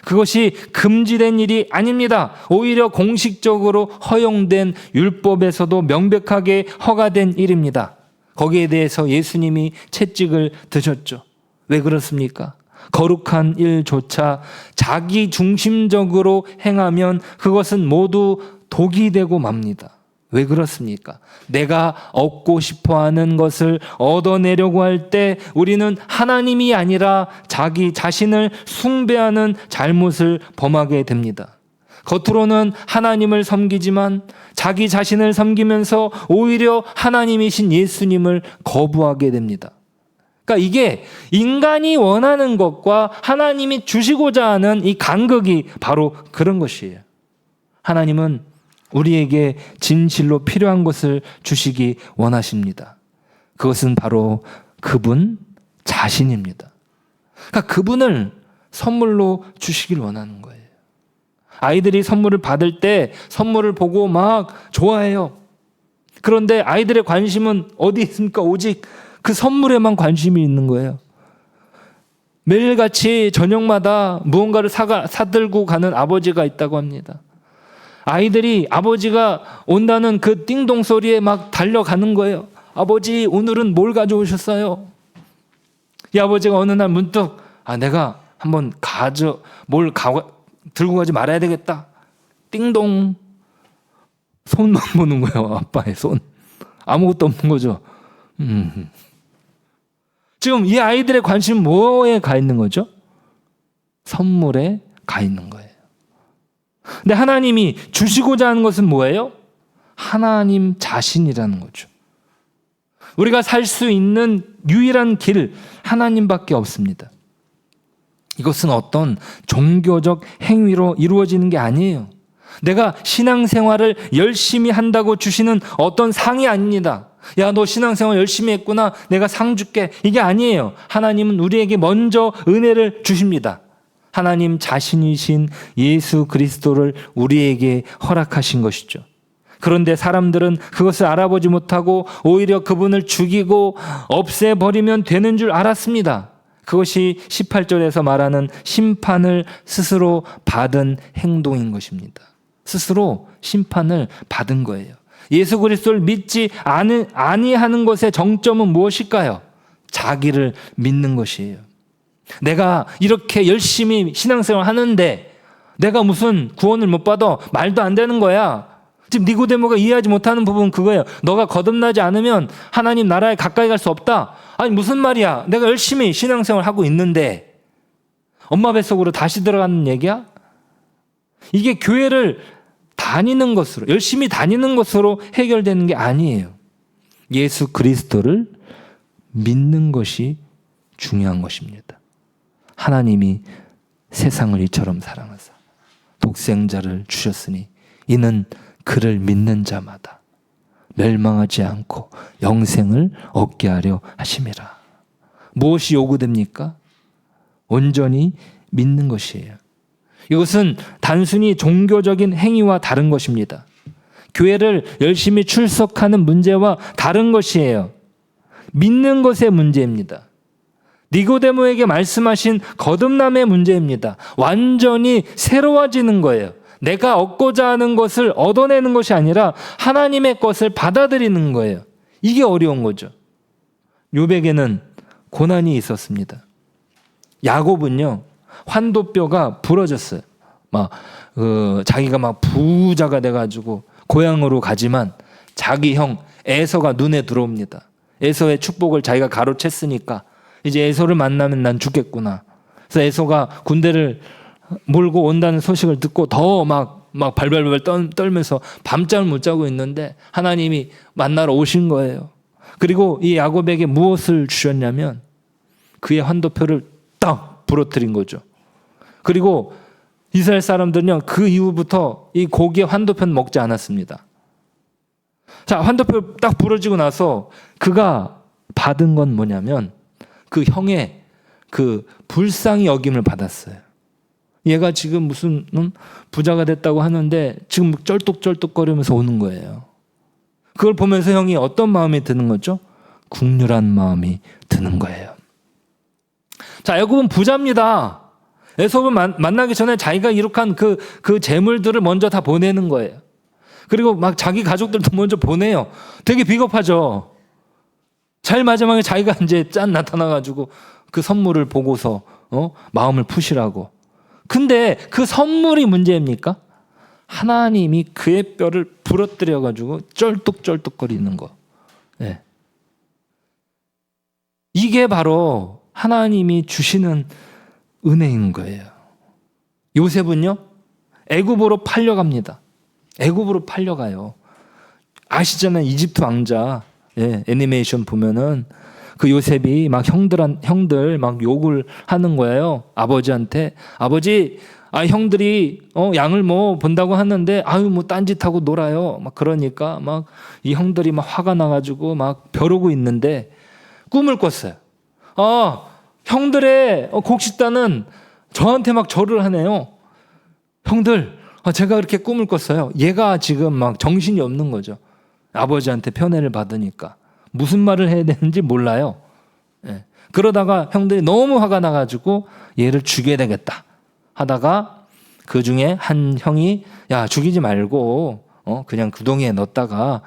그것이 금지된 일이 아닙니다. 오히려 공식적으로 허용된, 율법에서도 명백하게 허가된 일입니다. 거기에 대해서 예수님이 채찍을 드셨죠. 왜 그렇습니까? 거룩한 일조차 자기 중심적으로 행하면 그것은 모두 독이 되고 맙니다. 왜 그렇습니까? 내가 얻고 싶어하는 것을 얻어내려고 할 때 우리는 하나님이 아니라 자기 자신을 숭배하는 잘못을 범하게 됩니다. 겉으로는 하나님을 섬기지만 자기 자신을 섬기면서 오히려 하나님이신 예수님을 거부하게 됩니다. 그러니까 이게 인간이 원하는 것과 하나님이 주시고자 하는 이 간극이 바로 그런 것이에요. 하나님은 우리에게 진실로 필요한 것을 주시기 원하십니다. 그것은 바로 그분 자신입니다. 그러니까 그분을 선물로 주시길 원하는 거예요. 아이들이 선물을 받을 때 선물을 보고 막 좋아해요. 그런데 아이들의 관심은 어디 있습니까? 오직 그 선물에만 관심이 있는 거예요. 매일같이 저녁마다 무언가를 사들고 가는 아버지가 있다고 합니다. 아이들이 아버지가 온다는 그 띵동 소리에 막 달려가는 거예요. 아버지, 오늘은 뭘 가져오셨어요? 이 아버지가 어느 날 문득 내가 한번 들고 가지 말아야 되겠다. 띵동. 손만 보는 거예요. 아빠의 손. 아무것도 없는 거죠. 지금 이 아이들의 관심은 뭐에 가 있는 거죠? 선물에 가 있는 거예요. 근데 하나님이 주시고자 하는 것은 뭐예요? 하나님 자신이라는 거죠. 우리가 살 수 있는 유일한 길 하나님밖에 없습니다. 이것은 어떤 종교적 행위로 이루어지는 게 아니에요. 내가 신앙생활을 열심히 한다고 주시는 어떤 상이 아닙니다. 야, 너 신앙생활 열심히 했구나, 내가 상 줄게, 이게 아니에요. 하나님은 우리에게 먼저 은혜를 주십니다. 하나님 자신이신 예수 그리스도를 우리에게 허락하신 것이죠. 그런데 사람들은 그것을 알아보지 못하고 오히려 그분을 죽이고 없애버리면 되는 줄 알았습니다. 그것이 18절에서 말하는 심판을 스스로 받은 행동인 것입니다. 스스로 심판을 받은 거예요. 예수 그리스도를 믿지 아니하는 것의 정점은 무엇일까요? 자기를 믿는 것이에요. 내가 이렇게 열심히 신앙생활 하는데 내가 무슨 구원을 못 받아? 말도 안 되는 거야. 지금 니고데모가 이해하지 못하는 부분은 그거예요. 너가 거듭나지 않으면 하나님 나라에 가까이 갈 수 없다. 아니 무슨 말이야? 내가 열심히 신앙생활 하고 있는데 엄마 뱃속으로 다시 들어가는 얘기야? 이게 교회를 다니는 것으로, 열심히 다니는 것으로 해결되는 게 아니에요. 예수 그리스도를 믿는 것이 중요한 것입니다. 하나님이 세상을 이처럼 사랑하사 독생자를 주셨으니 이는 그를 믿는 자마다 멸망하지 않고 영생을 얻게 하려 하심이라. 무엇이 요구됩니까? 온전히 믿는 것이에요. 이것은 단순히 종교적인 행위와 다른 것입니다. 교회를 열심히 출석하는 문제와 다른 것이에요. 믿는 것의 문제입니다. 니고데모에게 말씀하신 거듭남의 문제입니다. 완전히 새로워지는 거예요. 내가 얻고자 하는 것을 얻어내는 것이 아니라 하나님의 것을 받아들이는 거예요. 이게 어려운 거죠. 욥에게는 고난이 있었습니다. 야곱은요, 환도뼈가 부러졌어요. 자기가 막 부자가 돼가지고 고향으로 가지만 자기 형 에서가 눈에 들어옵니다. 에서의 축복을 자기가 가로챘으니까 이제 에서를 만나면 난 죽겠구나. 그래서 에서가 군대를 몰고 온다는 소식을 듣고 더 막 발발발 떨면서 밤잠을 못 자고 있는데 하나님이 만나러 오신 거예요. 그리고 이 야곱에게 무엇을 주셨냐면 그의 환도표를 딱 부러뜨린 거죠. 그리고 이스라엘 사람들은요, 그 이후부터 이 고기의 환도표는 먹지 않았습니다. 자, 환도표 딱 부러지고 나서 그가 받은 건 뭐냐면 그 형의 그 불쌍히 여김을 받았어요. 얘가 지금 무슨 부자가 됐다고 하는데 지금 쩔뚝쩔뚝거리면서 오는 거예요. 그걸 보면서 형이 어떤 마음이 드는 거죠? 국률한 마음이 드는 거예요. 자, 야곱은 부자입니다. 에서를 만나기 전에 자기가 이룩한 그 재물들을 먼저 다 보내는 거예요. 그리고 막 자기 가족들도 먼저 보내요. 되게 비겁하죠. 제일 마지막에 자기가 이제 짠 나타나가지고 그 선물을 보고서 마음을 푸시라고. 근데 그 선물이 문제입니까? 하나님이 그의 뼈를 부러뜨려가지고 쩔뚝쩔뚝거리는 거. 네. 이게 바로 하나님이 주시는 은혜인 거예요. 요셉은요, 애굽으로 팔려갑니다. 애굽으로 팔려가요. 아시잖아요, 이집트 왕자. 예, 애니메이션 보면은 그 요셉이 막 형들 막 욕을 하는 거예요. 아버지한테. 아버지, 형들이 양을 뭐 본다고 하는데 뭐 딴짓하고 놀아요. 막 그러니까 막 이 형들이 막 화가 나가지고 막 벼르고 있는데 꿈을 꿨어요. 형들의 곡식단은 저한테 막 절을 하네요. 형들, 제가 그렇게 꿈을 꿨어요. 얘가 지금 막 정신이 없는 거죠. 아버지한테 편애를 받으니까 무슨 말을 해야 되는지 몰라요. 예. 그러다가 형들이 너무 화가 나가지고 얘를 죽여야 되겠다 하다가 그 중에 한 형이 야, 죽이지 말고 그냥 구덩이에 넣었다가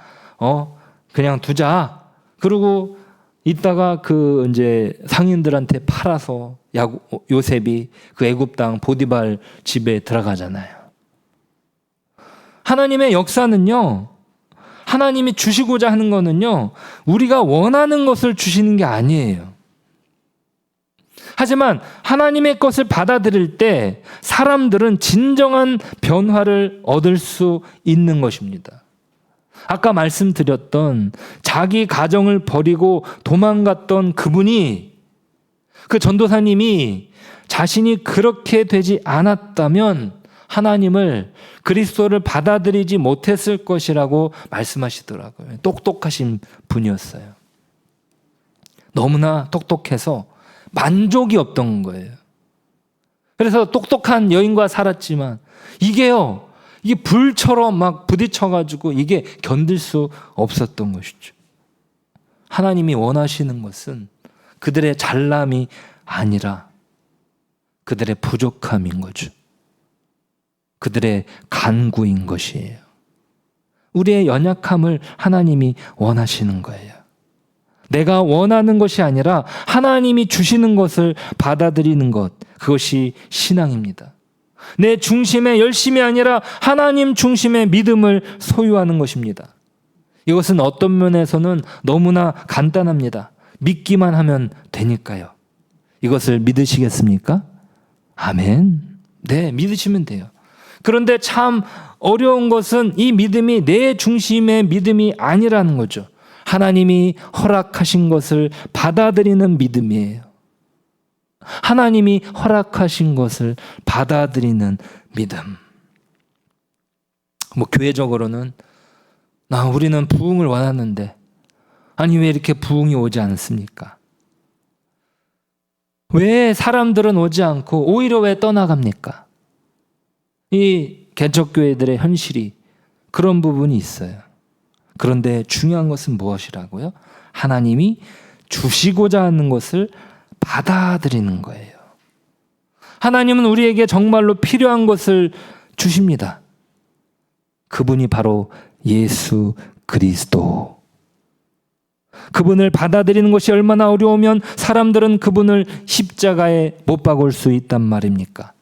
그냥 두자. 그리고 이따가 그 이제 상인들한테 팔아서 요셉이 그 애굽 땅 보디발 집에 들어가잖아요. 하나님의 역사는요, 하나님이 주시고자 하는 거는요, 우리가 원하는 것을 주시는 게 아니에요. 하지만 하나님의 것을 받아들일 때 사람들은 진정한 변화를 얻을 수 있는 것입니다. 아까 말씀드렸던 자기 가정을 버리고 도망갔던 그분이, 그 전도사님이 자신이 그렇게 되지 않았다면 하나님을, 그리스도를 받아들이지 못했을 것이라고 말씀하시더라고요. 똑똑하신 분이었어요. 너무나 똑똑해서 만족이 없던 거예요. 그래서 똑똑한 여인과 살았지만 이게 불처럼 막 부딪혀가지고 이게 견딜 수 없었던 것이죠. 하나님이 원하시는 것은 그들의 잘남이 아니라 그들의 부족함인 거죠. 그들의 간구인 것이에요. 우리의 연약함을 하나님이 원하시는 거예요. 내가 원하는 것이 아니라 하나님이 주시는 것을 받아들이는 것, 그것이 신앙입니다. 내 중심의 열심이 아니라 하나님 중심의 믿음을 소유하는 것입니다. 이것은 어떤 면에서는 너무나 간단합니다. 믿기만 하면 되니까요. 이것을 믿으시겠습니까? 아멘. 네, 믿으시면 돼요. 그런데 참 어려운 것은 이 믿음이 내 중심의 믿음이 아니라는 거죠. 하나님이 허락하신 것을 받아들이는 믿음이에요. 하나님이 허락하신 것을 받아들이는 믿음. 교회적으로는 우리는 부흥을 원하는데 아니 왜 이렇게 부흥이 오지 않습니까? 왜 사람들은 오지 않고 오히려 왜 떠나갑니까? 이 개척교회들의 현실이 그런 부분이 있어요. 그런데 중요한 것은 무엇이라고요? 하나님이 주시고자 하는 것을 받아들이는 거예요. 하나님은 우리에게 정말로 필요한 것을 주십니다. 그분이 바로 예수 그리스도. 그분을 받아들이는 것이 얼마나 어려우면 사람들은 그분을 십자가에 못 박을 수 있단 말입니까?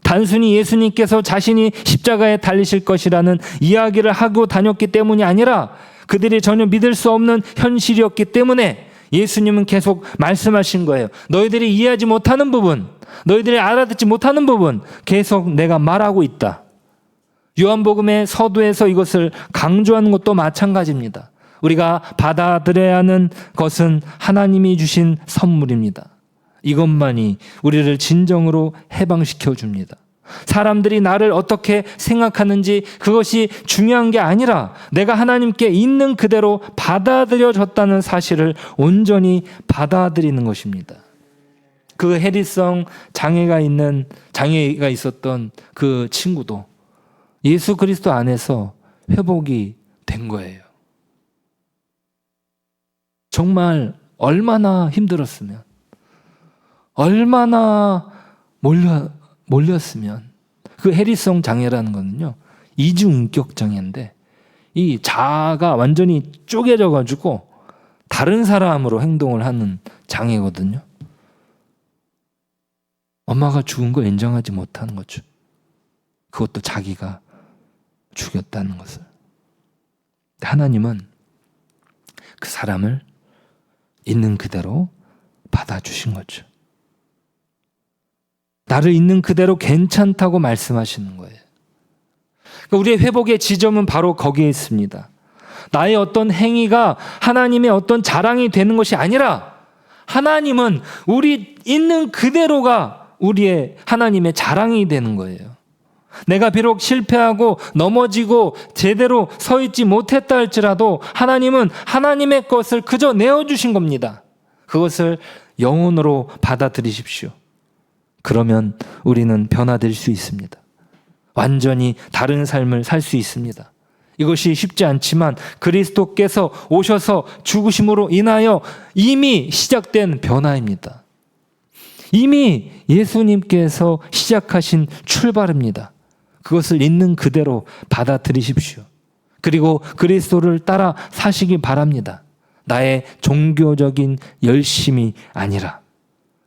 단순히 예수님께서 자신이 십자가에 달리실 것이라는 이야기를 하고 다녔기 때문이 아니라 그들이 전혀 믿을 수 없는 현실이었기 때문에 예수님은 계속 말씀하신 거예요. 너희들이 이해하지 못하는 부분, 너희들이 알아듣지 못하는 부분 계속 내가 말하고 있다. 요한복음의 서두에서 이것을 강조하는 것도 마찬가지입니다. 우리가 받아들여야 하는 것은 하나님이 주신 선물입니다. 이것만이 우리를 진정으로 해방시켜 줍니다. 사람들이 나를 어떻게 생각하는지 그것이 중요한 게 아니라 내가 하나님께 있는 그대로 받아들여졌다는 사실을 온전히 받아들이는 것입니다. 그 해리성 장애가 있었던 그 친구도 예수 그리스도 안에서 회복이 된 거예요. 정말 얼마나 힘들었으면, 얼마나 몰렸으면. 그 해리성 장애라는 거는요, 이중인격 장애인데 이 자아가 완전히 쪼개져 가지고 다른 사람으로 행동을 하는 장애거든요. 엄마가 죽은 걸 인정하지 못하는 거죠. 그것도 자기가 죽였다는 것을. 하나님은 그 사람을 있는 그대로 받아주신 거죠. 나를 있는 그대로 괜찮다고 말씀하시는 거예요. 그러니까 우리의 회복의 지점은 바로 거기에 있습니다. 나의 어떤 행위가 하나님의 어떤 자랑이 되는 것이 아니라 하나님은 우리 있는 그대로가 우리의 하나님의 자랑이 되는 거예요. 내가 비록 실패하고 넘어지고 제대로 서 있지 못했다 할지라도 하나님은 하나님의 것을 그저 내어주신 겁니다. 그것을 영혼으로 받아들이십시오. 그러면 우리는 변화될 수 있습니다. 완전히 다른 삶을 살 수 있습니다. 이것이 쉽지 않지만 그리스도께서 오셔서 죽으심으로 인하여 이미 시작된 변화입니다. 이미 예수님께서 시작하신 출발입니다. 그것을 있는 그대로 받아들이십시오. 그리고 그리스도를 따라 사시기 바랍니다. 나의 종교적인 열심이 아니라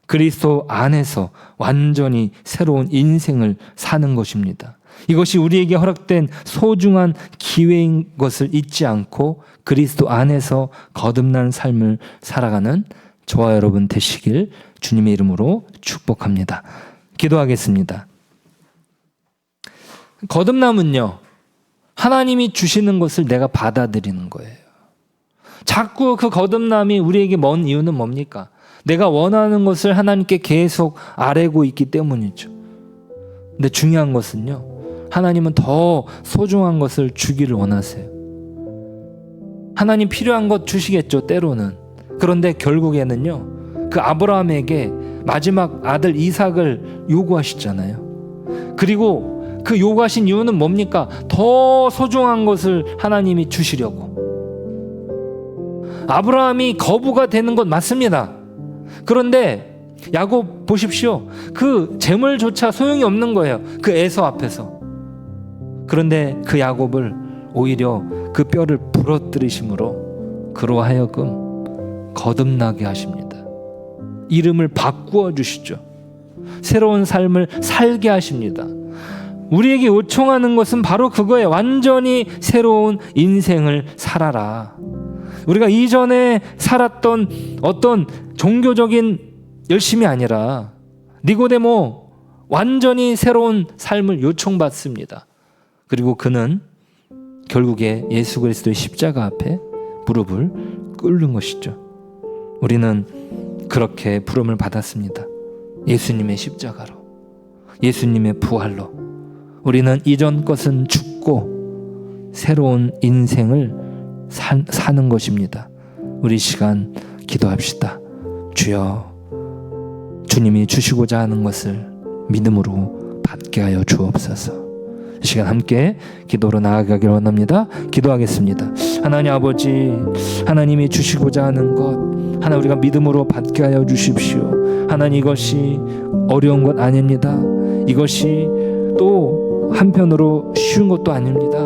그리스도 안에서 완전히 새로운 인생을 사는 것입니다. 이것이 우리에게 허락된 소중한 기회인 것을 잊지 않고 그리스도 안에서 거듭난 삶을 살아가는 저와 여러분 되시길 주님의 이름으로 축복합니다. 기도하겠습니다. 거듭남은요, 하나님이 주시는 것을 내가 받아들이는 거예요. 자꾸 그 거듭남이 우리에게 먼 이유는 뭡니까? 내가 원하는 것을 하나님께 계속 아뢰고 있기 때문이죠. 근데 중요한 것은요, 하나님은 더 소중한 것을 주기를 원하세요. 하나님 필요한 것 주시겠죠, 때로는. 그런데 결국에는요, 그 아브라함에게 마지막 아들 이삭을 요구하시잖아요. 그리고 그 요구하신 이유는 뭡니까? 더 소중한 것을 하나님이 주시려고. 아브라함이 거부가 되는 것 맞습니다. 그런데 야곱 보십시오. 그 재물조차 소용이 없는 거예요. 그 에서 앞에서. 그런데 그 야곱을 오히려 그 뼈를 부러뜨리심으로 그로 하여금 거듭나게 하십니다. 이름을 바꾸어 주시죠. 새로운 삶을 살게 하십니다. 우리에게 요청하는 것은 바로 그거예요. 완전히 새로운 인생을 살아라. 우리가 이전에 살았던 어떤 종교적인 열심이 아니라 니고데모 완전히 새로운 삶을 요청받습니다. 그리고 그는 결국에 예수 그리스도의 십자가 앞에 무릎을 꿇는 것이죠. 우리는 그렇게 부름을 받았습니다. 예수님의 십자가로, 예수님의 부활로. 우리는 이전 것은 죽고 새로운 인생을 사는 것입니다. 우리 시간 기도합시다. 주여, 주님이 주시고자 하는 것을 믿음으로 받게 하여 주옵소서. 이 시간 함께 기도로 나아가길 원합니다. 기도하겠습니다. 하나님 아버지, 하나님이 주시고자 하는 것 하나 우리가 믿음으로 받게 하여 주십시오. 하나님, 이것이 어려운 것 아닙니다. 이것이 또 한편으로 쉬운 것도 아닙니다.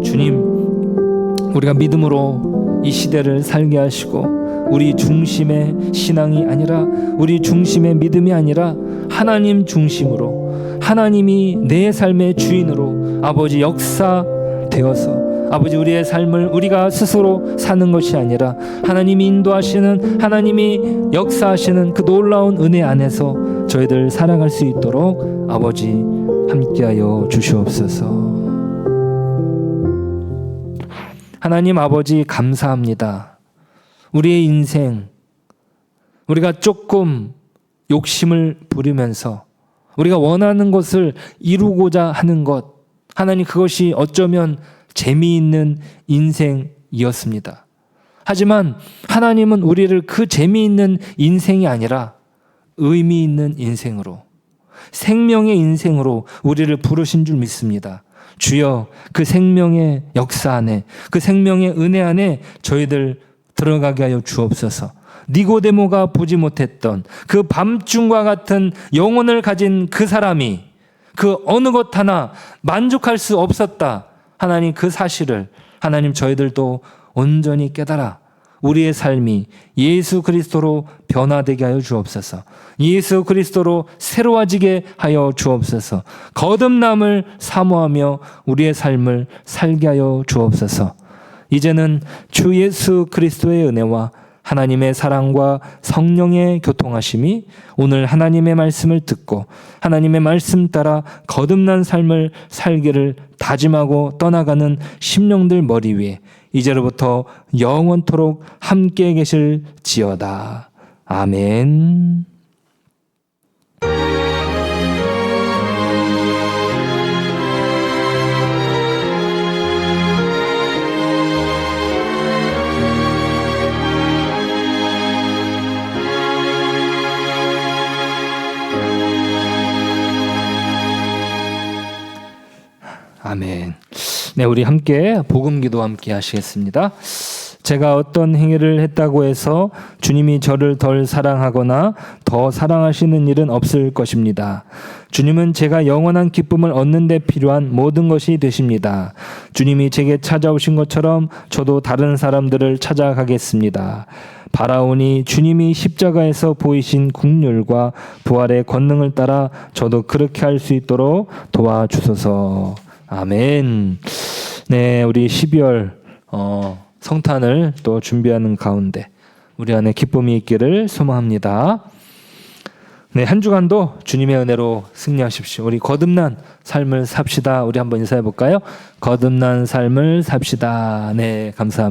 주님, 우리가 믿음으로 이 시대를 살게 하시고 우리 중심의 신앙이 아니라, 우리 중심의 믿음이 아니라 하나님 중심으로, 하나님이 내 삶의 주인으로 아버지 역사되어서 아버지 우리의 삶을 우리가 스스로 사는 것이 아니라 하나님이 인도하시는, 하나님이 역사하시는 그 놀라운 은혜 안에서 저희들 살아갈 수 있도록 아버지 함께하여 주시옵소서. 하나님 아버지 감사합니다. 우리의 인생, 우리가 조금 욕심을 부리면서 우리가 원하는 것을 이루고자 하는 것, 하나님 그것이 어쩌면 재미있는 인생이었습니다. 하지만 하나님은 우리를 그 재미있는 인생이 아니라 의미 있는 인생으로, 생명의 인생으로 우리를 부르신 줄 믿습니다. 주여, 그 생명의 역사 안에, 그 생명의 은혜 안에 저희들 들어가게 하여 주옵소서. 니고데모가 보지 못했던 그 밤중과 같은 영혼을 가진 그 사람이 그 어느 것 하나 만족할 수 없었다. 하나님, 그 사실을 하나님 저희들도 온전히 깨달아 우리의 삶이 예수 그리스도로 변화되게 하여 주옵소서. 예수 그리스도로 새로워지게 하여 주옵소서. 거듭남을 사모하며 우리의 삶을 살게 하여 주옵소서. 이제는 주 예수 그리스도의 은혜와 하나님의 사랑과 성령의 교통하심이 오늘 하나님의 말씀을 듣고 하나님의 말씀 따라 거듭난 삶을 살기를 다짐하고 떠나가는 심령들 머리 위에 이제로부터 영원토록 함께 계실지어다. 아멘. 아멘. 네, 우리 함께 복음기도 함께 하시겠습니다. 제가 어떤 행위를 했다고 해서 주님이 저를 덜 사랑하거나 더 사랑하시는 일은 없을 것입니다. 주님은 제가 영원한 기쁨을 얻는 데 필요한 모든 것이 되십니다. 주님이 제게 찾아오신 것처럼 저도 다른 사람들을 찾아가겠습니다. 바라오니 주님이 십자가에서 보이신 국률과 부활의 권능을 따라 저도 그렇게 할 수 있도록 도와주소서. 아멘. 네, 우리 12월 성탄을 또 준비하는 가운데 우리 안에 기쁨이 있기를 소망합니다. 네, 한 주간도 주님의 은혜로 승리하십시오. 우리 거듭난 삶을 삽시다. 우리 한번 인사해 볼까요? 거듭난 삶을 삽시다. 네, 감사합니다.